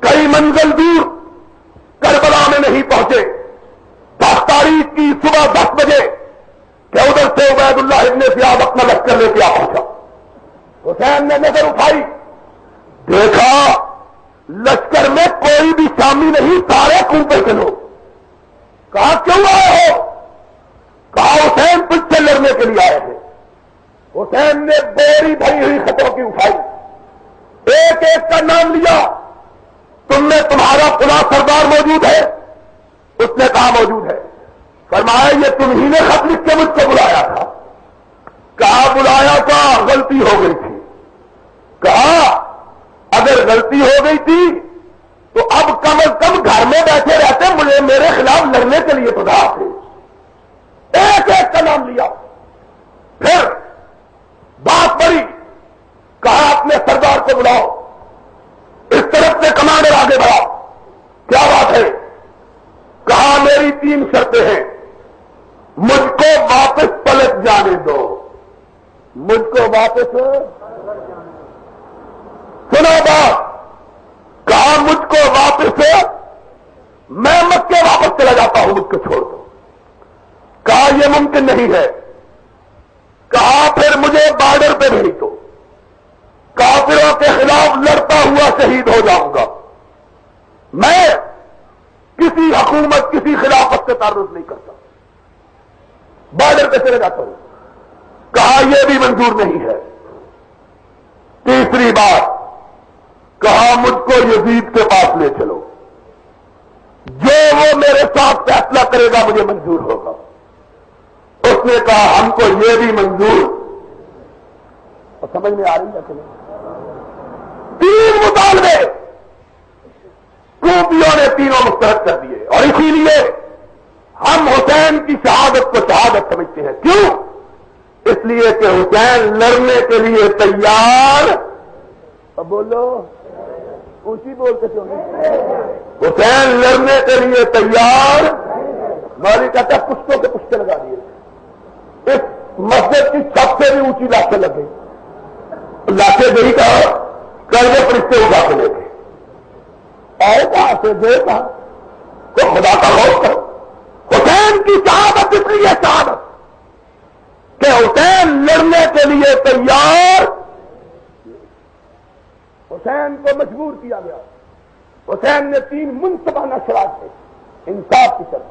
کئی منزل دور کربلا میں نہیں پہنچے، 10 تاریخ کی صبح 10 بجے کہ ادھر سے عبید اللہ ابن زیاد اپنا لشکر لے کے آ پہنچا۔ حسین نے نظر اٹھائی، دیکھا لشکر میں کوئی بھی شامی نہیں، سارے کنبے کے لوگ۔ کہا کیوں آئے ہو؟ کہا حسین تجھ سے لڑنے کے لیے آئے ہیں۔ حسین نے بوری بھری ہوئی خطوں کی اٹھائی، ایک ایک کا نام لیا، تم میں تمہارا فلاں سردار موجود ہے؟ اس نے کہا موجود ہے۔ فرمایا یہ تم ہی نے خط لکھ کے مجھ کو بلایا تھا؟ کہا بلایا تھا غلطی ہو گئی تھی. کہا اگر غلطی ہو گئی تھی تو اب کم از کم گھر میں بیٹھے رہتے, مجھے میرے خلاف لڑنے کے لیے تو تھا. ایک ایک کا نام لیا. پھر بات بڑی, کہا اپنے سردار کو بلاؤ, اس طرف سے کمانڈر آگے بڑھا. کیا بات ہے؟ کہا میری 3 شرطیں ہیں. مجھ کو واپس پلٹ جانے دو. مجھ کو واپس سنا بات. کہا مجھ کو واپس, میں مکے واپس چلا جاتا ہوں, مجھ کو چھوڑ دو. کہا یہ ممکن نہیں ہے. کہا پھر مجھے بارڈر پہ بھیج دو, کافروں کے خلاف لڑتا ہوا شہید ہو جاؤں گا. میں کسی حکومت, کسی خلافت سے تعرض نہیں کرتا, بارڈر پہ چلے جاتا ہوں. کہا یہ بھی منظور نہیں ہے. تیسری بات, کہا مجھ کو یزید کے پاس لے چلو, جو وہ میرے ساتھ فیصلہ کرے گا مجھے منظور ہوگا. اس نے کہا ہم کو یہ بھی منظور. اور سمجھ میں آ رہی ہے کہ نہیں؟ 3 مطالبے کوفیوں نے تینوں مسترد کر دیے. اور اسی لیے ہم حسین کی شہادت کو شہادت سمجھتے ہیں. کیوں؟ اس لیے کہ حسین لڑنے کے لیے تیار. اب بولو, اونچی بولتے کیوں نہیں؟ حسین لڑنے کے لیے تیار. مولوی کہتا ہے پشتوں کے پشتے لگا دیے. اس مسجد کی سب سے بھی اونچی لاشیں لگ گئی. لاشیں گئی کہا, کروے فرشتے اٹھا کے لے گئے. آئے کہاں سے گئے کہاں؟ تو خدا کا خوف کرو. حسین کی شہادت اس لیے شہادت کہ حسین لڑنے کے لیے تیار. حسین کو مجبور کیا گیا. حسین نے 3 منصفانہ شرائط تھے. انصاف کی شرط,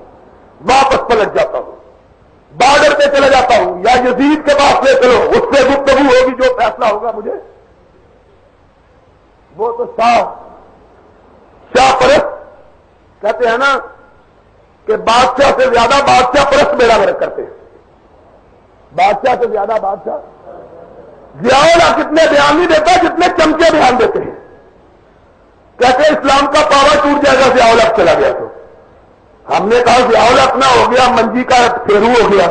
واپس پلٹ جاتا ہوں, بارڈر پہ چلا جاتا ہوں, یا یزید کے پاس لے چلو, اس سے گفتگو ہوگی, جو فیصلہ ہوگا مجھے. وہ تو شاہ پرست کہتے ہیں نا کہ بادشاہ سے زیادہ بادشاہ پرست میرا ورک کرتے ہیں. بادشاہ سے زیادہ بادشاہ. ضیاء کتنے بیان نہیں دیتا جتنے چمچے بیان دیتے ہیں. کہتے اسلام کا پاور ٹوٹ جائے گا ضیاء چلا گیا تو. ہم نے کہا ضیاء اپنا ہو گیا, منجی کا پھیرو ہو گیا,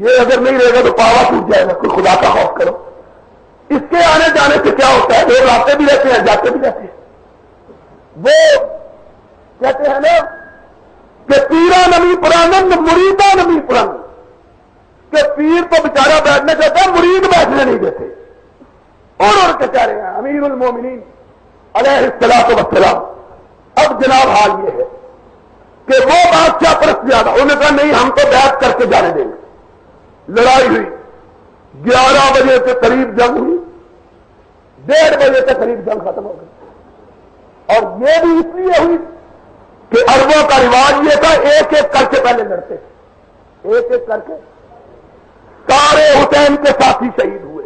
یہ اگر نہیں رہے گا تو پاوا ٹوٹ جائے گا. کوئی خدا کا خوف کرو. اس کے آنے جانے سے کیا ہوتا ہے؟ لوگ آتے بھی رہتے ہیں, جاتے بھی رہتے ہیں. وہ کہتے ہیں نا کہ پیرا نمی پرانند مریدا نمی پرانند, کہ پیر تو بیچارہ بیٹھنے چاہتا ہے, مرید بیٹھنے نہیں دیتے. اور کہہ رہے ہیں امیر المومنین علیہ الصلوۃ والسلام. اب جناب حال یہ ہے کہ وہ بادشاہ پرست زیادہ, انہوں نے کہا نہیں ہم تو بیعت کر کے جانے دیں گے. لڑائی ہوئی, 11 بجے سے قریب جنگ ہوئی, 1:30 بجے سے قریب جنگ ختم ہو گئی. اور یہ بھی اس لیے ہوئی کہ عربوں کا رواج یہ تھا ایک ایک کر کے پہلے لڑتے تھے, ایک ایک کر کے. سارے حسین کے ساتھی شہید ہوئے,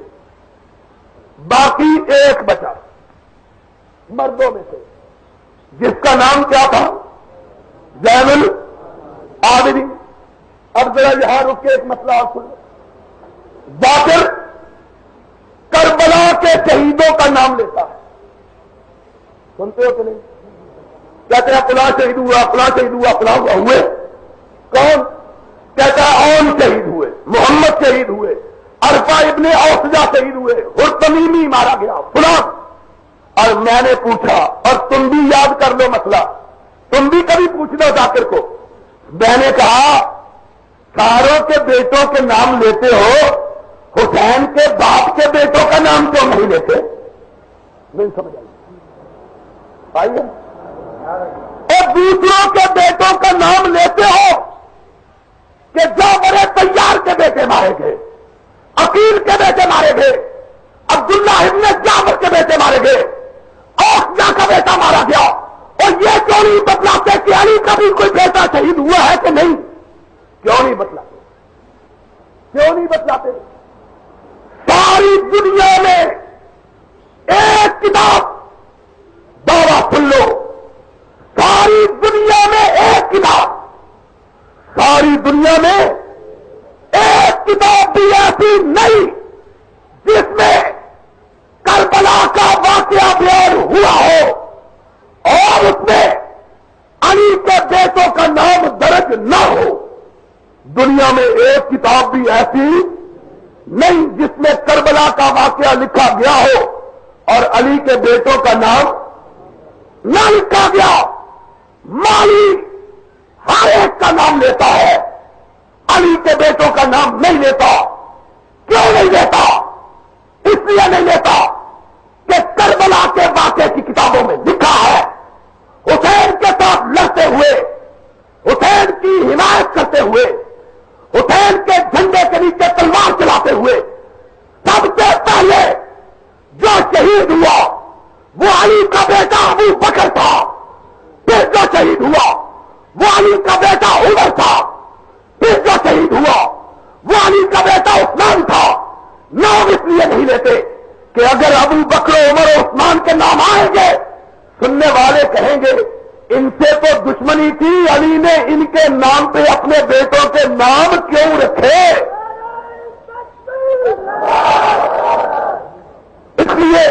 باقی ایک بچا مردوں میں سے, جس کا نام کیا تھا؟ زین العابدین. اب ذرا یہاں رک کے ایک مسئلہ آپ سن. ذاکر کربلا کے شہیدوں کا نام لیتا ہے, سنتے ہو کہ نہیں؟ کہتے ہیں فلاں شہید ہوا, فلاں شہید ہوا, فلاں ہوئے. کون کہتا ہے؟ اون شہید ہوئے, محمد شہید ہوئے, عرفہ ابن اوسجہ شہید ہوئے, تمیمی مارا گیا, فلاں. اور میں نے پوچھا, اور تم بھی یاد کر لو مسئلہ, تم بھی کبھی پوچھ لو ذاکر کو. میں نے کہا ساروں کے بیٹوں کے نام لیتے ہو, حسین کے باپ کے بیٹوں کا نام کیوں نہیں لیتے؟ نہیں سمجھ آئی. اور دوسروں کے بیٹوں کا نام لیتے ہو کہ جعفر طیار کے بیٹے مارے گئے, عقیل کے بیٹے مارے گئے, عبداللہ ابن جعفر کے بیٹے مارے گئے, اوسجہ کا بیٹا مارا گیا. اور یہ کیوں نہیں بتلاتے کہ علی کا بھی کوئی بیٹا شہید ہوا ہے کہ نہیں؟ کیوں نہیں بتلاتے؟ کیوں نہیں بتلاتے؟ ساری دنیا میں ایک کتاب, دعویٰ سن لو, ساری دنیا میں ایک کتاب, ساری دنیا میں ایک کتاب بھی ایسی نہیں جس میں کربلا کا واقعہ بیان ہوا ہو اور اس میں علی کے بیٹوں کا نام درج نہ ہو. دنیا میں ایک کتاب بھی ایسی نہیں جس میں کربلا کا واقعہ لکھا گیا ہو اور علی کے بیٹوں کا نام نہ لکھا گیا. مالی ہر ایک کا نام لیتا ہے, علی کے بیٹوں کا نام نہیں لیتا. کیوں نہیں لیتا؟ اس لیے نہیں لیتا کہ کربلا کے واقعے کی کتابوں میں لکھا ہے حسین کے ساتھ لڑتے ہوئے, حسین کی حمایت کرتے ہوئے, حسین کے جھنڈے کے نیچے تلوار چلاتے ہوئے سب سے پہلے جو شہید ہوا وہ علی کا بیٹا ابو بکر تھا. پھر جو شہید ہوا وہ علی کا بیٹا عمر تھا. پھر جو شہید ہوا وہ علی کا بیٹا عثمان تھا. نام اس لیے نہیں لیتے کہ اگر ابو بکر عمر اور عثمان کے نام آئیں گے سننے والے کہیں گے ان سے تو دشمنی تھی, علی نے ان کے نام پہ اپنے بیٹوں کے نام کیوں رکھے؟ اس لیے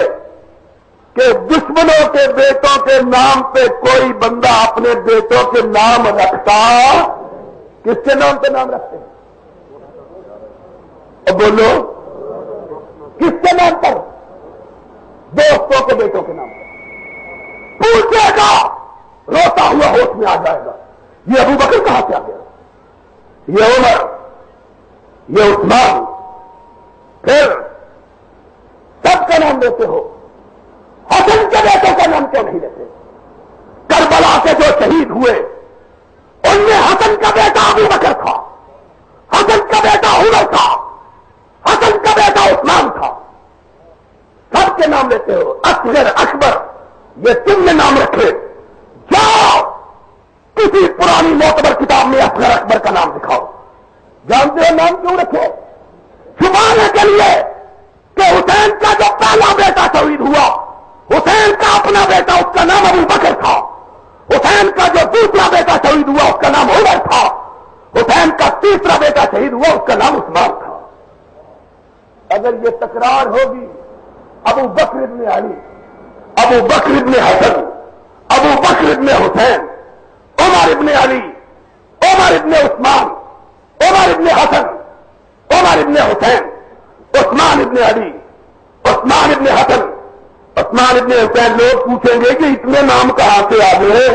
کہ دشمنوں کے بیٹوں کے نام پہ کوئی بندہ اپنے بیٹوں کے نام رکھتا. کس کے نام پہ نام رکھتے ہیں؟ اب بولو, کس کے نام پر؟ دوستوں کے بیٹوں کے نام پر. پوچھے گا, روتا ہوا ہوش میں آ جائے گا یہ ابو بکر کہاں سے آ گیا, یہ عمر, یہ عثمان. پھر سب کا نام لیتے ہو, حسن کے بیٹوں کا نام کیوں نہیں لیتے؟ کربلا کے جو شہید ہوئے ان میں حسن کا بیٹا ابو بکر تھا, حسن کا بیٹا عمر تھا, حسن کا بیٹا عثمان تھا. سب کے نام لیتے ہو. اصغر اکبر یہ تم نے نام رکھے. جاؤ کسی پرانی معتبر کتاب میں اصغر اکبر کا نام دکھاؤ. جانتے ہو نام کیوں رکھے؟ چھپانے کے لیے کہ حسین کا جو پہلا بیٹا شہید ہوا حسین کا اپنا بیٹا اس کا نام ابو بکر تھا, حسین کا جو دوسرا بیٹا شہید ہوا اس کا نام عمر تھا, حسین کا تیسرا بیٹا شہید ہوا اس کا نام عثمان تھا. اگر یہ تکرار ہوگی ابو بکر ابن علی, ابو بکر ابن حسن, ابو بکر ابن حسین, عمر ابن علی, عمر ابن عثمان, عمر ابن حسن, عمر ابن حسین, عثمان ابن علی, عثمان ابن حسن, عثمان ابن حسین. لوگ پوچھیں گے کہ اتنے نام کہاں سے آ گئے؟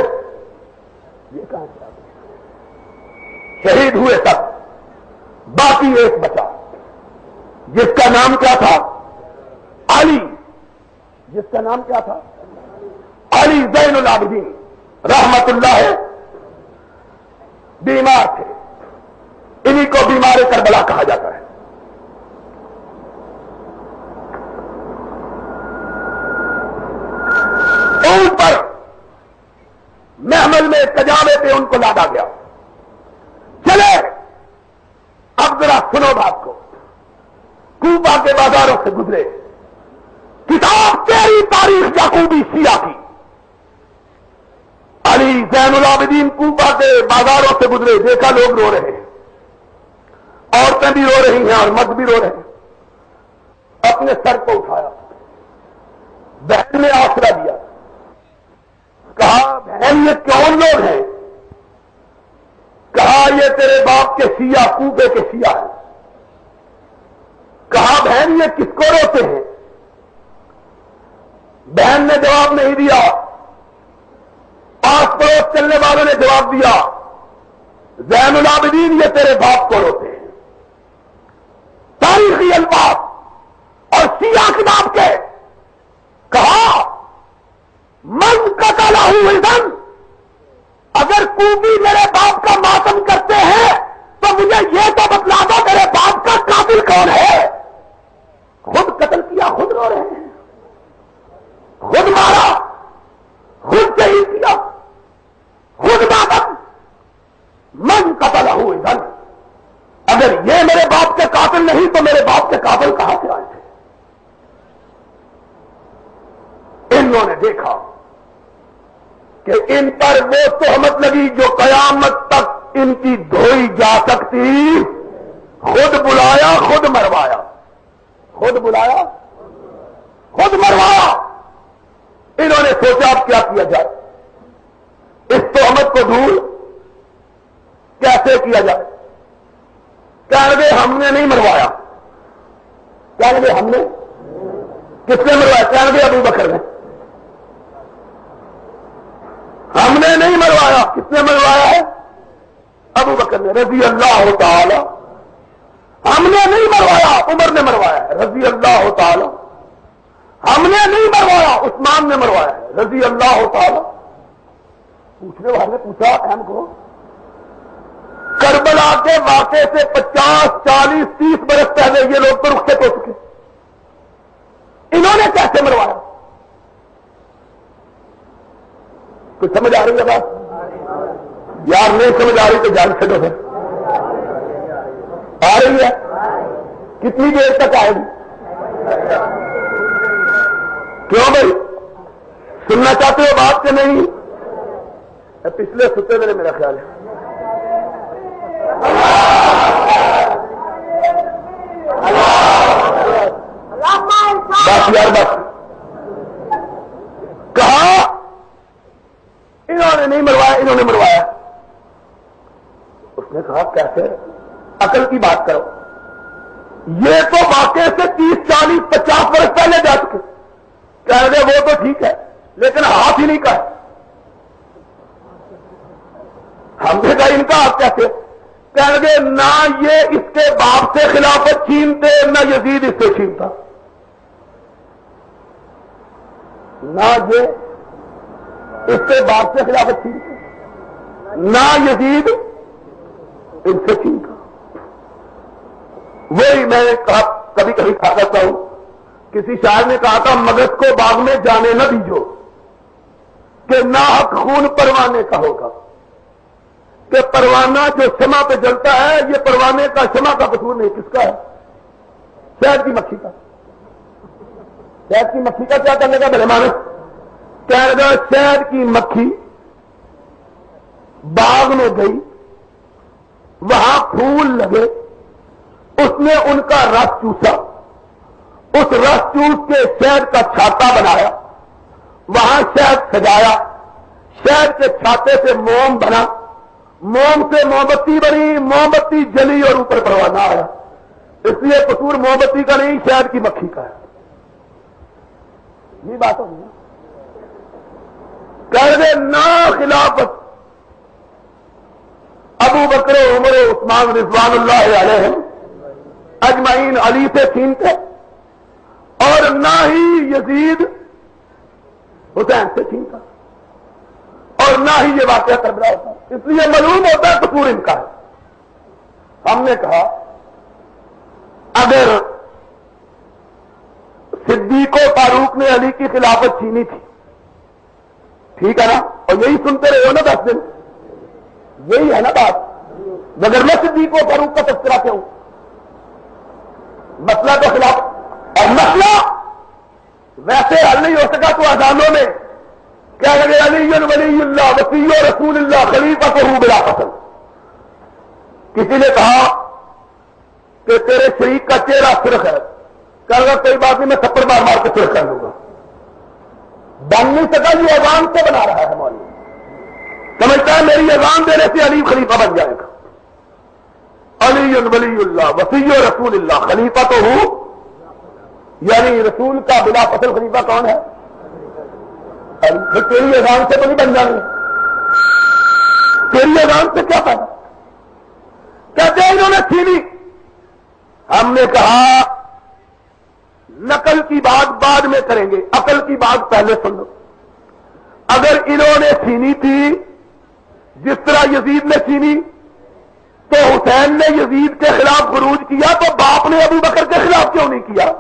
یہ کہاں سے آ گئے؟ شہید ہوئے سب, باقی ایک بچا جس کا نام کیا تھا؟ علی. جس کا نام کیا تھا؟ علی زین العابدین رحمت اللہ. بیمار تھے, انہی کو بیمار کربلا کہا جاتا ہے. اونٹ پر محمل میں کجاوے پہ ان کو لادا گیا. چلے اب ذرا سنو بات کو. کوفہ کے بازاروں سے گزرے, کتاب تیری تاریخ یعقوبی شیعہ کی. علی زین العابدین کوفہ کے بازاروں سے گزرے, دیکھا لوگ رو رہے ہیں, عورتیں بھی رو رہی ہیں اور مرد بھی رو رہے ہیں. اپنے سر کو اٹھایا, بہن نے آسرا دیا, کہا بہن یہ کون لوگ ہیں؟ کہا یہ تیرے باپ کے شیعہ, کوفے کے شیعہ ہیں. کہا بہن یہ کس کو روتے ہیں؟ بہن نے جواب نہیں دیا. آس پڑوس چلنے والوں نے جواب دیا زین العابدین یہ تیرے باپ کو روتے ہیں. تاریخی الفاظ اور شیعہ کتاب کے. کہا من قتلہ اذن, اگر کوفی میرے باپ کا ماتم کرتے ہیں تو مجھے یہ تو بتلا دو میرے باپ کا قاتل کون ہے. خود قتل کیا, خود رو رہے ہیں, خود مارا, خود شہید کیا, خود ماتم. من قتلہ اذن, اگر یہ میرے باپ کے قاتل نہیں تو میرے باپ کے قاتل کہاں سے آئے تھے؟ انہوں نے دیکھا کہ ان پر وہ تہمت لگی جو قیامت تک ان کی دھوئی جا سکتی. خود بلایا خود مروایا، خود بلایا خود مروایا۔ انہوں نے سوچا اب کیا کیا جائے، اس تہمت کو دور کیسے کیا جائے؟ کہنے گے ہم نے نہیں مروایا، کہنے گے ہم نے، کس نے مروایا؟ کہنے گے ابو بکر نے۔ ہم نے نہیں مروایا، کس نے مروایا ہے؟ ابو بکر نے رضی اللہ تعالی۔ ہم نے نہیں مروایا، عمر نے مروایا ہے رضی اللہ تعالی۔ ہم نے نہیں مروایا، عثمان نے مروایا ہے رضی اللہ تعالی۔ پوچھنے والے نے پوچھا اہم کو، کربلا کے واقعے سے 50 40 30 برس پہلے یہ لوگ تو رخصت ہو چکے، انہوں نے کیسے مروایا؟ کچھ سمجھ آ رہی ہے بات؟ یار نہیں سمجھ آ رہی تو جان چھوڑو پھر۔ آ رہی ہے؟ کتنی دیر تک آئے گی؟ کیوں بھائی سننا چاہتے ہو بات کہ نہیں؟ پچھلے ستے میرے میرا خیال ہے بس یار بس کہا انہوں نے نہیں مروایا، انہوں نے مروایا۔ اس نے کہا کیسے؟ عقل کی بات کرو، یہ تو واقعے سے 30 40 50 برس پہلے جا چکے۔ کہہ رہے وہ تو ٹھیک ہے لیکن ہاتھ ہی نہیں کا ہے۔ ہم نے کہا ان کا ہاتھ کیسے؟ کہہ رہے نہ یہ اس کے باپ سے خلافت چھینتے نہ یزید اس سے چھینتا، نہ یہ اس کے باپ سے خلافت چھینتے نہ یزید ان سے چھینتا۔ وہی میں نے کہا کبھی کبھی کہا کرتا ہوں، کسی شاعر نے کہا تھا مگس کو باغ میں جانے نہ دیجو کہ ناحق خون پروانے کا ہوگا، کہ پروانہ جو شمع پہ جلتا ہے یہ پروانے کا شمع کا قصور نہیں، کس کا ہے؟ شہد کی مکھی کا۔ شہد کی مکھی کا کیا کرنے کا بھلے مانے؟ کہہ رہا شہد کی مکھی باغ میں گئی، وہاں پھول لگے، اس نے ان کا رس چوسا، اس رس چوس کے شہد کا چھاتا بنایا، وہاں شہد سجایا، شہد کے چھاتے سے موم بنا، موم سے موم بتی بنی، موم بتی جلی اور اوپر پروانہ آیا۔ اس لیے قصور موم بتی کا نہیں شہد کی مکھی کا ہے۔ یہ بات ہوگی کہہ دے نا خلافت ابو بکر عمر عثمان رضوان اللہ علیہ اجمعین علی سے چھینتے، اور نہ ہی یزید حسین سے چھینتا، اور نہ ہی یہ واقعہ کربلا ہوتا۔ اس لیے معلوم ہوتا ہے قصور ان کا ہے۔ ہم نے کہا اگر صدیق و فاروق نے علی کی خلافت چھینی تھی، ٹھیک ہے نا، اور یہی سنتے رہے ہو نا 10 دن، یہی ہے نا بات، مگر میں صدیق و فاروق کا تذکرہ کیوں؟ مسئلہ تو خلاف، اور مسئلہ ویسے حل نہیں ہو سکا تو اذانوں میں کیا لگے علی ولی اللہ وصی رسول اللہ خلیفۃ بلا فصل۔ کسی نے کہا کہ تیرے شریک کا چہرہ سرخ ہے، کہا گا کوئی بات نہیں میں تھپڑ مار مار کے سرخ کر لوں گا۔ بن نہیں سکا، یہ اذان سے بنا رہا ہے مولوی، سمجھتا ہے میری اذان دینے سے علی خلیفہ بن جائے گا۔ علی ولی اللہ وصی رسول اللہ خلیفہ تو ہوں، یعنی رسول کا بلا فصل خلیفہ کون ہے؟ تیری اذان سے تو نہیں بن جائیں گے، تیری اذان سے کیا فائدہ؟ کہتے ہیں انہوں نے چھینی۔ ہم نے کہا نقل کی بات بعد میں کریں گے، عقل کی بات پہلے سن لو۔ اگر انہوں نے چھینی تھی جس طرح یزید نے چھینی تو حسین نے یزید کے خلاف خروج کیا تو باپ نے ابو بکر کے خلاف کیوں نہیں کیا؟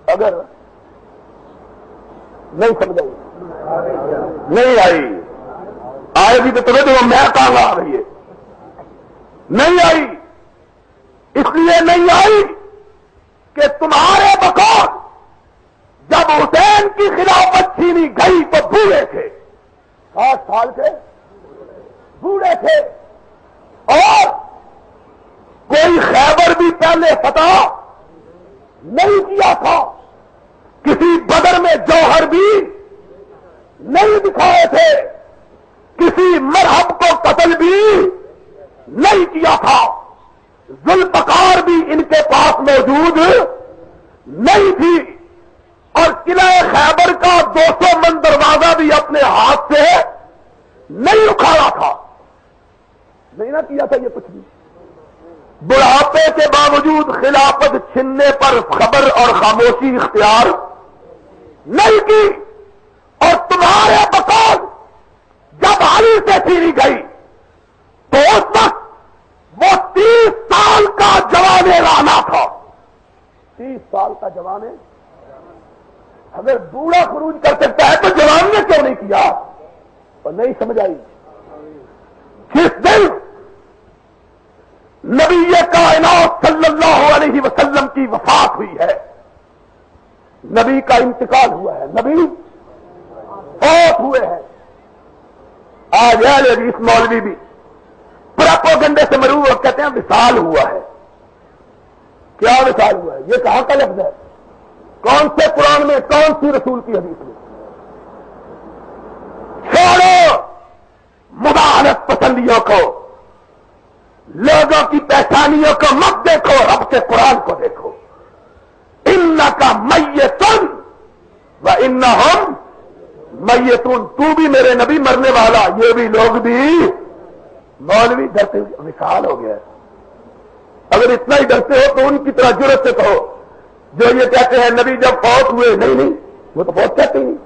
اگر نہیں سمجھ نہیں آئی، آئے گی تو تمہیں تو میں کہاں آ رہی ہے، نہیں آئی، اس لیے نہیں آئی کہ تمہارے بقول جب حسین کی خلافت چھینی گئی تو بوڑھے تھے، 60 سال کے بوڑھے تھے، اور پہلے فتح نہیں کیا تھا، کسی بدر میں جوہر بھی نہیں دکھائے تھے، کسی مرحب کو قتل بھی نہیں کیا تھا، ذوالفقار بھی ان کے پاس موجود نہیں تھی، اور قلعہ خیبر کا 200 من دروازہ بھی اپنے ہاتھ سے نہیں اکھاڑا تھا، نہیں نہ کیا تھا یہ کچھ بھی۔ بڑھاپے کے باوجود خلافت چھننے پر خبر اور خاموشی اختیار نہیں کی، اور تمہارے بقول جب علی سے چھینی گئی تو اس وقت وہ 30 سال کا جوان رانا تھا، 30 سال کا جوان۔ اگر بوڑھا خروج کر سکتا ہے تو جوان نے کیوں نہیں کیا؟ اور نہیں سمجھ آئی، جس دن نبی کائنات صلی اللہ علیہ وسلم کی وفات ہوئی ہے، نبی کا انتقال ہوا ہے، نبی فوت ہوئے ہیں، آج حدیث مولوی بھی پراپوگنڈے سے مرو اور کہتے ہیں وصال ہوا ہے۔ کیا وصال ہوا ہے؟ یہ کہاں کا لفظ ہے؟ کون سے قرآن میں، کون سی رسول کی حدیث میں؟ چھوڑو مبالغ پسندیوں کو، لوگوں کی پہچانیوں کو مت دیکھو، رب کے قرآن کو دیکھو۔ انکا میتن وانہم میتون، تو بھی میرے نبی مرنے والا، یہ بھی لوگ بھی۔ مولوی ڈرتے وصال ہو گیا ہے۔ اگر اتنا ہی ڈرتے ہو تو ان کی طرح جرت سے کہو جو یہ کہتے ہیں نبی جب فوت ہوئے، نہیں وہ تو فوت کہتے ہی نہیں،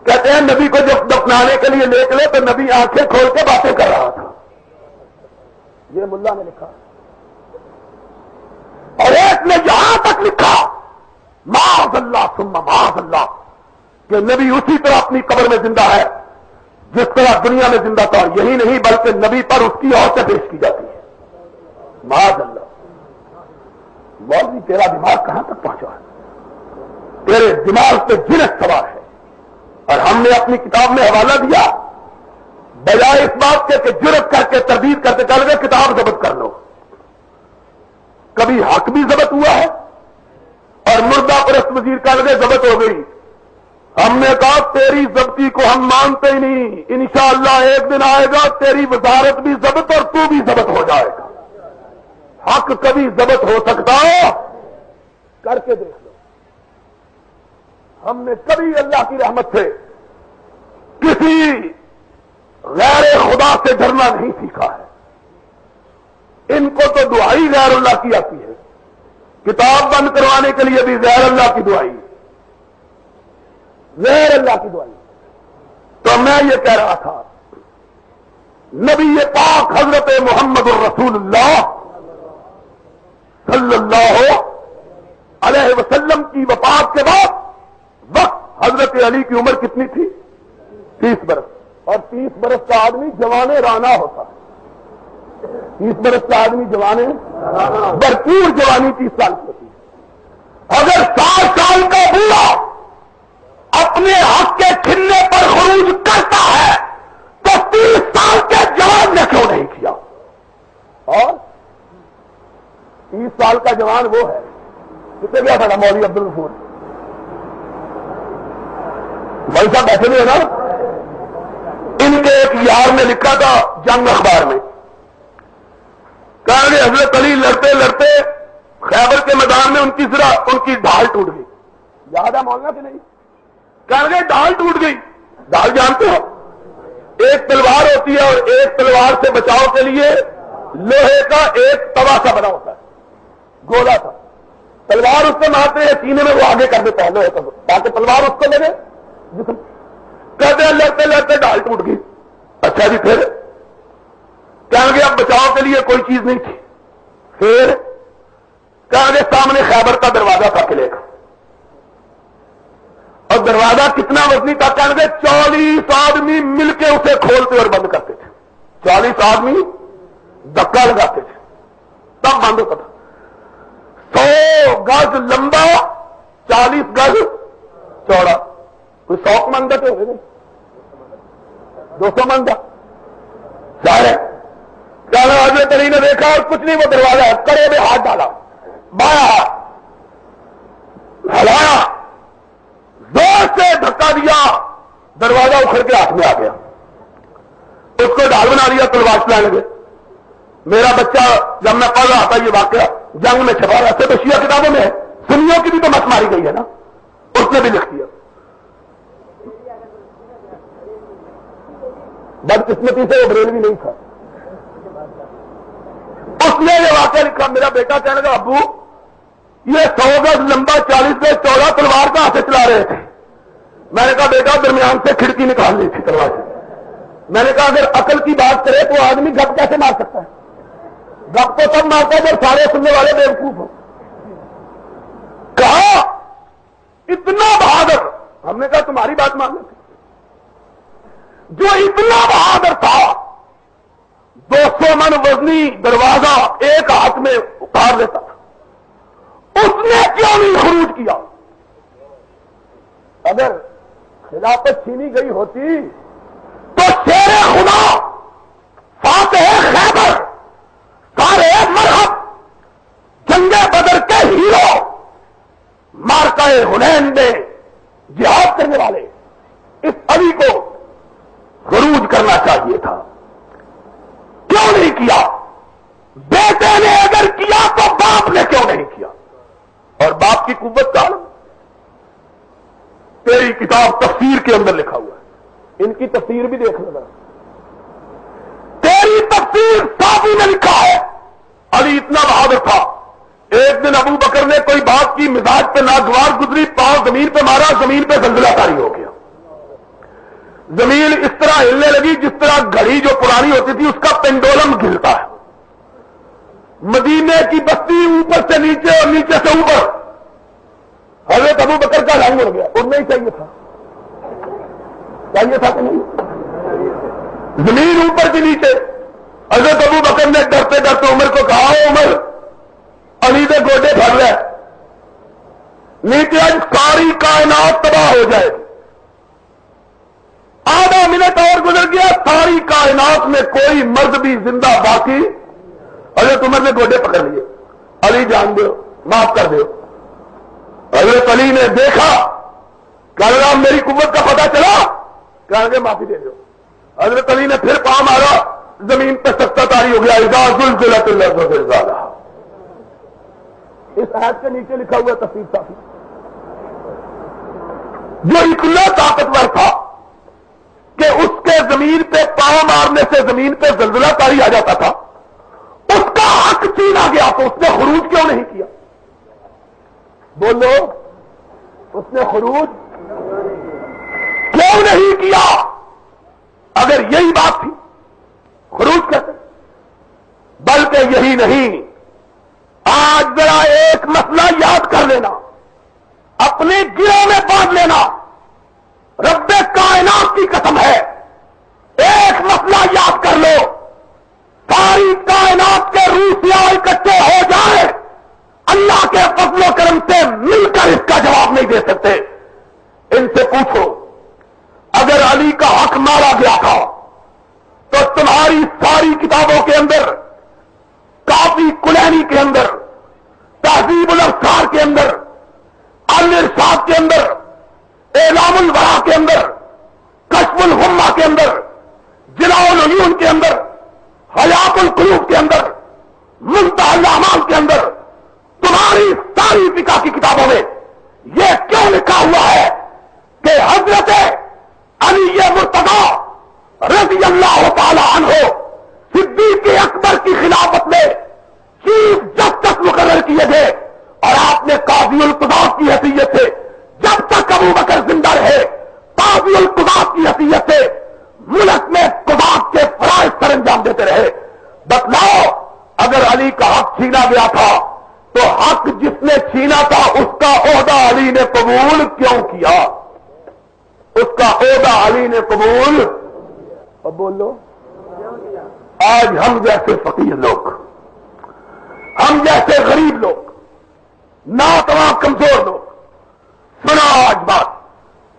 کہتے ہیں نبی کو جب دفنانے کے لیے نکلے تو نبی آنکھیں کھول کے باتیں کر رہا تھا، یہ ملا نے لکھا۔ اور ایک نے یہاں تک لکھا معاذ اللہ ثم معاذ اللہ کہ نبی اسی طرح اپنی قبر میں زندہ ہے جس طرح دنیا میں زندہ تھا، یہی نہیں بلکہ نبی پر اس کی عورتیں پیش کی جاتی ہیں، معاذ اللہ۔ مولوی تیرا دماغ کہاں تک پہنچا ہے؟ تیرے دماغ پہ جنت سوار ہے، اور ہم نے اپنی کتاب میں حوالہ دیا بجائے اس بات کے کہ جرت کر کے تردید کرتے چل گئے کتاب ضبط کر لو۔ کبھی حق بھی ضبط ہوا ہے اور مردہ پرست وزیر کر گئے ضبط ہو گئی، ہم نے کہا تیری ضبطی کو ہم مانتے ہی نہیں، انشاءاللہ ایک دن آئے گا تیری وزارت بھی ضبط اور تو بھی ضبط ہو جائے گا۔ حق کبھی ضبط ہو سکتا کر کے دیکھ لو۔ ہم نے کبھی اللہ کی رحمت سے کسی غیر خدا سے ڈرنا نہیں سیکھا ہے۔ ان کو تو دعائی غیر اللہ کی آتی ہے، کتاب بند کروانے کے لیے بھی غیر اللہ کی دعائی، غیر اللہ کی دعائی۔ تو میں یہ کہہ رہا تھا نبی پاک حضرت محمد الرسول اللہ صلی اللہ علیہ وسلم کی وفات کے بعد وقت حضرت علی کی عمر کتنی تھی؟ 30 برس، اور 30 برس کا آدمی جوان رانا ہوتا ہے، 30 برس کا آدمی جوان بھرپور جوانی 30 سال کی ہوتی ہے۔ اگر 60 سال کا بوڑھا اپنے حق کے چھننے پر خروج کرتا ہے تو 30 سال کے جوان نے کیوں نہیں کیا؟ اور 30 سال کا جوان وہ ہے، کتنے گیا تھا مولوی عبدالغفور بھائی صاحب بیٹھے ہوئے نا، ان کے ایک یار نے لکھا تھا جنگ اخبار میں، کہا کہ حضرت علی لڑتے لڑتے خیبر کے میدان میں ان کی ڈھال ٹوٹ گئی، یاد ہے مولانا کہ نہیں؟ کہا کہ ڈھال ٹوٹ گئی، ڈھال جانتے ہو ایک تلوار ہوتی ہے، اور ایک تلوار سے بچاؤ کے لیے لوہے کا ایک توا سا بنا ہوتا ہے، گولا تھا، تلوار اس سے مارتے ہیں سینے میں وہ آگے کر دیتا ہے لوہے کا تاکہ تلوار اس کو لگے جسم، کہتے ہیں لڑتے لڑتے ڈھال ٹوٹ گئی۔ اچھا جی پھر کہیں گے اب بچاؤ کے لیے کوئی چیز نہیں تھی، پھر کہیں گے سامنے خیبر کا دروازہ تھا قلعے کا، اور دروازہ کتنا وزنی تھا؟ کہیں گے 40 آدمی مل کے اسے کھولتے اور بند کرتے تھے، 40 آدمی دھکا لگاتے تھے تب بند ہوتا تھا۔ 100 گز لمبا 40 گز چوڑا، کوئی 100 من کا تو ہوگا 200 من کا ظاہر ہے۔ حضرت علی نے دیکھا اور کچھ نہیں، وہ دروازہ کڑے میں ہاتھ ڈالا، بایاں ہلایا، زور سے دھکا دیا، دروازہ اکھڑ کے ہاتھ میں آ گیا، اس کو ڈھال بنا دیا، تلوار چلانے لگے۔ میرا بچہ جب میں پڑھ رہا تھا یہ واقعہ جنگ میں چھپا رہا تھا، تو شیعہ کتابوں میں ہے، سنیوں کی بھی تو مت ماری گئی ہے نا، اس نے بھی لکھ دیا۔ بدقسمتی سے وہ بریلوی نہیں تھا، اس نے یہ واقعہ لکھا۔ میرا بیٹا کہنے لگا ابو یہ 100 گز لمبا 40 گز چوڑا تلوار کہاں سے چلا رہے تھے؟ میں نے کہا بیٹا درمیان سے کھڑکی نکال لی تھی تلوار سے۔ میں نے کہا اگر عقل کی بات کرے تو آدمی گپ کیسے مار سکتا ہے؟ گپ تو سب مارتا ہے جب سارے سننے والے بیوقوف ہو۔ کہا اتنا بہادر، ہم نے کہا تمہاری بات مان لیتے، جو اتنا بہادر تھا 200 من وزنی دروازہ ایک ہاتھ میں اتار لیتا تھا، اس نے کیوں نہیں خروج کیا؟ اگر خلافت چھینی گئی ہوتی تو شیر خدا، فاتح خیبر، سارے مرحب، جنگ بدر کے ہیرو، مارکہ حنین میں جہاد کرنے والے اس علی کو خروج کرنا چاہیے تھا، کیوں نہیں کیا؟ بیٹے نے اگر کیا تو باپ نے کیوں نہیں کیا؟ اور باپ کی قوت کا تیری کتاب تفسیر کے اندر لکھا ہوا ہے، ان کی تفسیر بھی دیکھ لینا، تیری تفسیر صافی میں لکھا ہے علی اتنا بہادر تھا۔ ایک دن ابو بکر نے کوئی بات کی، مزاج پہ ناگوار گزری، پاؤں زمین پہ مارا، زمین پہ زلزلہ طاری ہو گیا، زمین اس طرح ہلنے لگی جس طرح گھڑی جو پرانی ہوتی تھی اس کا پینڈولم گرتا ہے۔ مدینے کی بستی اوپر سے نیچے اور نیچے سے اوپر، حضرت ابو بکر کا رنگ اڑ گیا، اڑنا ہی چاہیے تھا کہ نہیں؟ زمین اوپر سے نیچے۔ حضرت ابو بکر نے ڈرتے ڈرتے عمر کو کہا عمر علی دے گوڈے بھر لے، نیچے آج ساری کائنات تباہ ہو جائے۔ آدھا منٹ اور گزر گیا، ساری کائنات میں کوئی مرد بھی زندہ باقی۔ حضرت عمر نے گوڈے پکڑ لیے، علی جان دو، معاف کر دو۔ حضرت علی نے دیکھا کہ اللہ میری قوت کا پتہ چلا، کہیں گے معافی دے دو۔ حضرت علی نے پھر پاؤں مارا، زمین پہ سکتہ طاری ہو گیا، اذا زلزلت الارض زلزالہا۔ اس آیت کے نیچے لکھا ہوا تفسیر صافی، جو اتنا طاقتور تھا کہ اس کے زمین پہ پاؤں مارنے سے زمین پہ زلزلہ طاری آ جاتا تھا، اس کا حق چھینا گیا تو اس نے خروج کیوں نہیں کیا؟ بولو، اس نے خروج کیوں نہیں کیا؟ اگر یہی بات تھی خروج کرتے۔ بلکہ یہی نہیں، آج ذرا ایک مسئلہ یاد کر لینا، اپنے گروہ میں باندھ لینا، رب کائنات کی قسم ہے، ایک مسئلہ یاد کر لو، ساری کائنات کے روسیا اکٹھے ہو جائیں، اللہ کے فضل و کرم سے مل کر اس کا جواب نہیں دے سکتے۔ ان سے پوچھو، اگر علی کا حق مارا گیا تھا تو تمہاری ساری کتابوں کے اندر، کافی کلینی کے اندر، تہذیب الافکار کے اندر، الارشاد کے اندر، اعلام الورا کے اندر، کشف الغمہ کے اندر، جلاء العیون کے اندر، حیات القلوب کے اندر، منتہی الاعمال کے اندر، تمہاری ساری فقہ کی کتابوں میں یہ کیوں لکھا ہوا ہے کہ حضرت علی مرتضیٰ رضی اللہ تعالی عنہ صدیق اکبر کی خلافت میں چیف جسٹس مقرر کیے گئے، اور آپ نے قاضی القضاء کی حیثیت سے جب تک ابو بکر زندہ رہے قاضی القضاء کی حیثیت سے ملک میں قضات کے فرائض سر انجام دیتے رہے۔ بتلاؤ، اگر علی کا حق چھینا گیا تھا تو حق جس نے چھینا تھا اس کا عہدہ علی نے قبول کیوں کیا؟ اس کا عہدہ علی نے قبول، اب بولو، آج ہم جیسے فقیر لوگ، ہم جیسے غریب لوگ، ناتواں کمزور لوگ، سنا آج بات،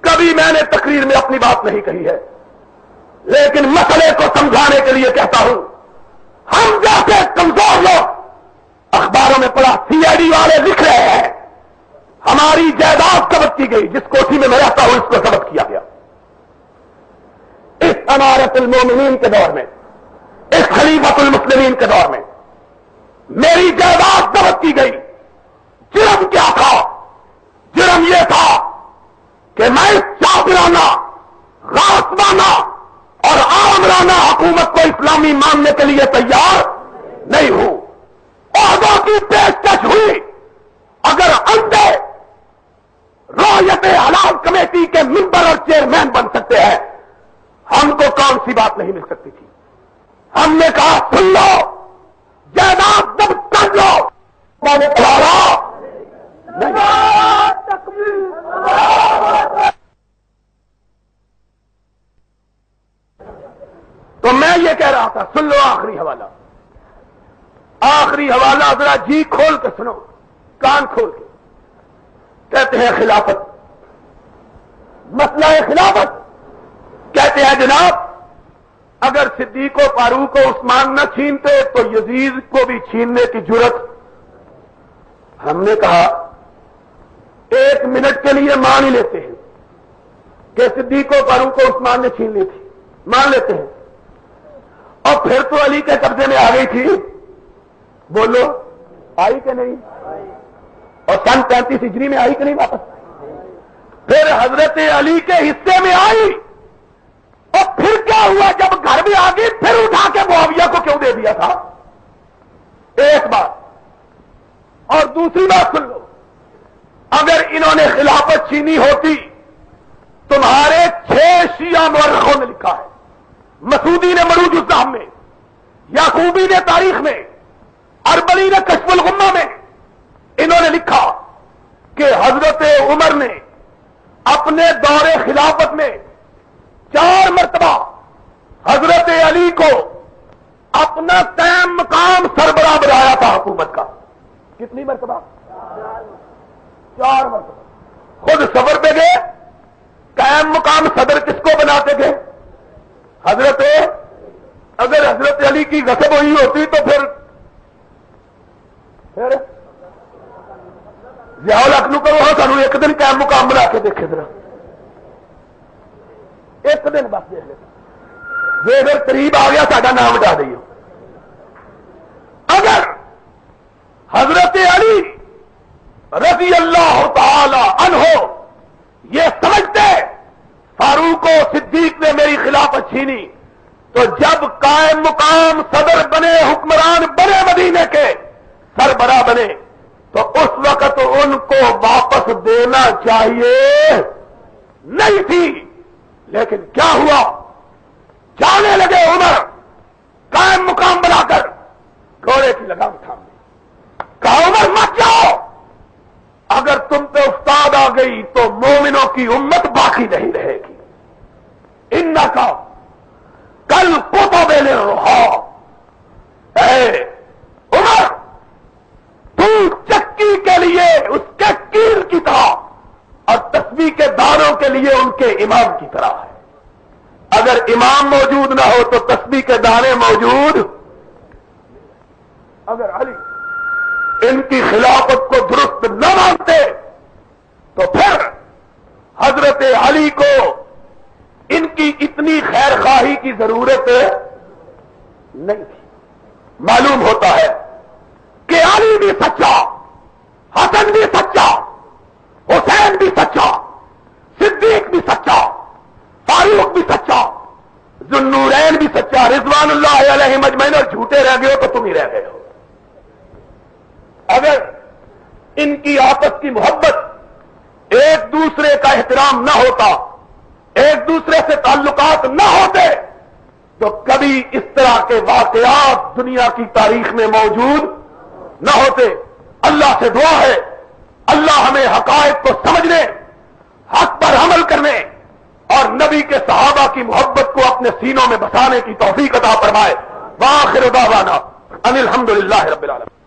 کبھی میں نے تقریر میں اپنی بات نہیں کہی ہے، لیکن مسئلے کو سمجھانے کے لیے کہتا ہوں، ہم جیسے کمزور لوگ، اخباروں میں پڑھا سی آئی ڈی والے ہماری جائیداد ضبط کی گئی، جس کوٹھی میں رہتا ہوں اس کو ضبط کیا گیا، اس امارت المومنین کے دور میں، اس خلیفۃ المسلمین کے دور میں میری جائیداد ضبط کی گئی۔ جرم کیا تھا؟ جرم یہ تھا کہ میں چاپرانہ، غاصبانہ اور آمرانہ حکومت کو اسلامی ماننے کے لیے تیار نہیں ہوں۔ عہدوں کی پیشکش ہوئی، اگر اندھے رعیت حلال کمیٹی کے ممبر اور چیئرمین بن سکتے ہیں، ہم کو کون سی بات نہیں مل سکتی تھی؟ ہم نے کہا سن لو، جائیداد ضبط کر لو، میں نے کہا تو میں یہ کہہ رہا تھا، سن لو آخری حوالہ، آخری حوالہ ذرا جی کھول کے سنو، کان کھول کے۔ کہتے ہیں خلافت، مسئلہ خلافت، کہتے ہیں جناب اگر صدیق و فاروق و عثمان نہ چھینتے تو یزید کو بھی چھیننے کی جرت۔ ہم نے کہا ایک منٹ کے لیے مان ہی لیتے ہیں کہ صدیق و فاروق و عثمان نے چھین لی تھی، مان لیتے ہیں، اور پھر تو علی کے قبضے میں آ گئی تھی، بولو آئی کہ نہیں؟ اور سن 35 ہجری میں آئی کہ نہیں واپس؟ پھر حضرت علی کے حصے میں آئی، اور پھر کیا ہوا جب گھر میں آ گئی؟ پھر اٹھا کے معاویہ کو کیوں دے دیا تھا؟ ایک بات، اور دوسری بات سن لو، اگر انہوں نے خلافت چھینی ہوتی، تمہارے 6 شیعہ مورخوں نے لکھا ہے، مسعودی نے مروج الزام میں، یعقوبی نے تاریخ میں، اربلی نے کشف الغمہ میں، انہوں نے لکھا کہ حضرت عمر نے اپنے دور خلافت میں 4 مرتبہ حضرت علی کو اپنا قائم مقام سربراہ بنایا تھا حکومت کا۔ کتنی مرتبہ؟ 4 مرتبہ۔ خود سفر پہ گئے، قائم مقام صدر کس کو بناتے گئے؟ حضرت، اگر حضرت علی کی غصب ہوئی ہوتی تو پھر ضیاء الحق نو کرو، ہاں سانو ایک دن قائم مقام بنا کے دیکھے ذرا، ایک دن بس دیکھ لیتا، یہ اگر قریب آ گیا ساڈا نام ہٹا دئیے۔ اگر حضرت علی رضی اللہ تعالی عنہ یہ سمجھتے فاروق و صدیق نے میری خلافت چھینی، تو جب قائم مقام صدر بنے، حکمران بنے، مدینے کے سربراہ بنے، تو اس وقت ان کو واپس دینا چاہیے نہیں تھی، لیکن کیا ہوا؟ جانے لگے عمر قائم مقام بنا کر، گھوڑے کی لگام تھام دی، کہا عمر مت جاؤ، اگر تم پہ استاد آ گئی تو مومنوں کی امت باقی نہیں رہے گی۔ انکا کل قطب للرحا، اے عمر تو چکی کے لیے اس کے کیر کی طرح اور تسبیح کے دانوں کے لیے ان کے امام کی طرح ہے۔ اگر امام موجود نہ ہو تو تسبیح کے دانے موجود۔ اگر علی ان کی خلافت کو درست نہ مانتے تو پھر حضرت علی کو ان کی اتنی خیر خواہی کی ضرورت نہیں تھی۔ معلوم ہوتا ہے کہ علی بھی سچا، حسن بھی سچا، حسین بھی سچا، صدیق بھی سچا، فاروق بھی سچا، ذوالنورین بھی سچا، رضوان اللہ علیہ مجمعین، اور جھوٹے رہ گئے ہو تو تم ہی رہ گئے ہو۔ اگر ان کی آپس کی محبت، ایک دوسرے کا احترام نہ ہوتا، ایک دوسرے سے تعلقات نہ ہوتے، تو کبھی اس طرح کے واقعات دنیا کی تاریخ میں موجود نہ ہوتے۔ اللہ سے دعا ہے اللہ ہمیں حقائق کو سمجھنے، حق پر عمل کرنے اور نبی کے صحابہ کی محبت کو اپنے سینوں میں بسانے کی توفیق عطا فرمائے۔ وآخر دعوانا ان الحمدللہ رب العالمین۔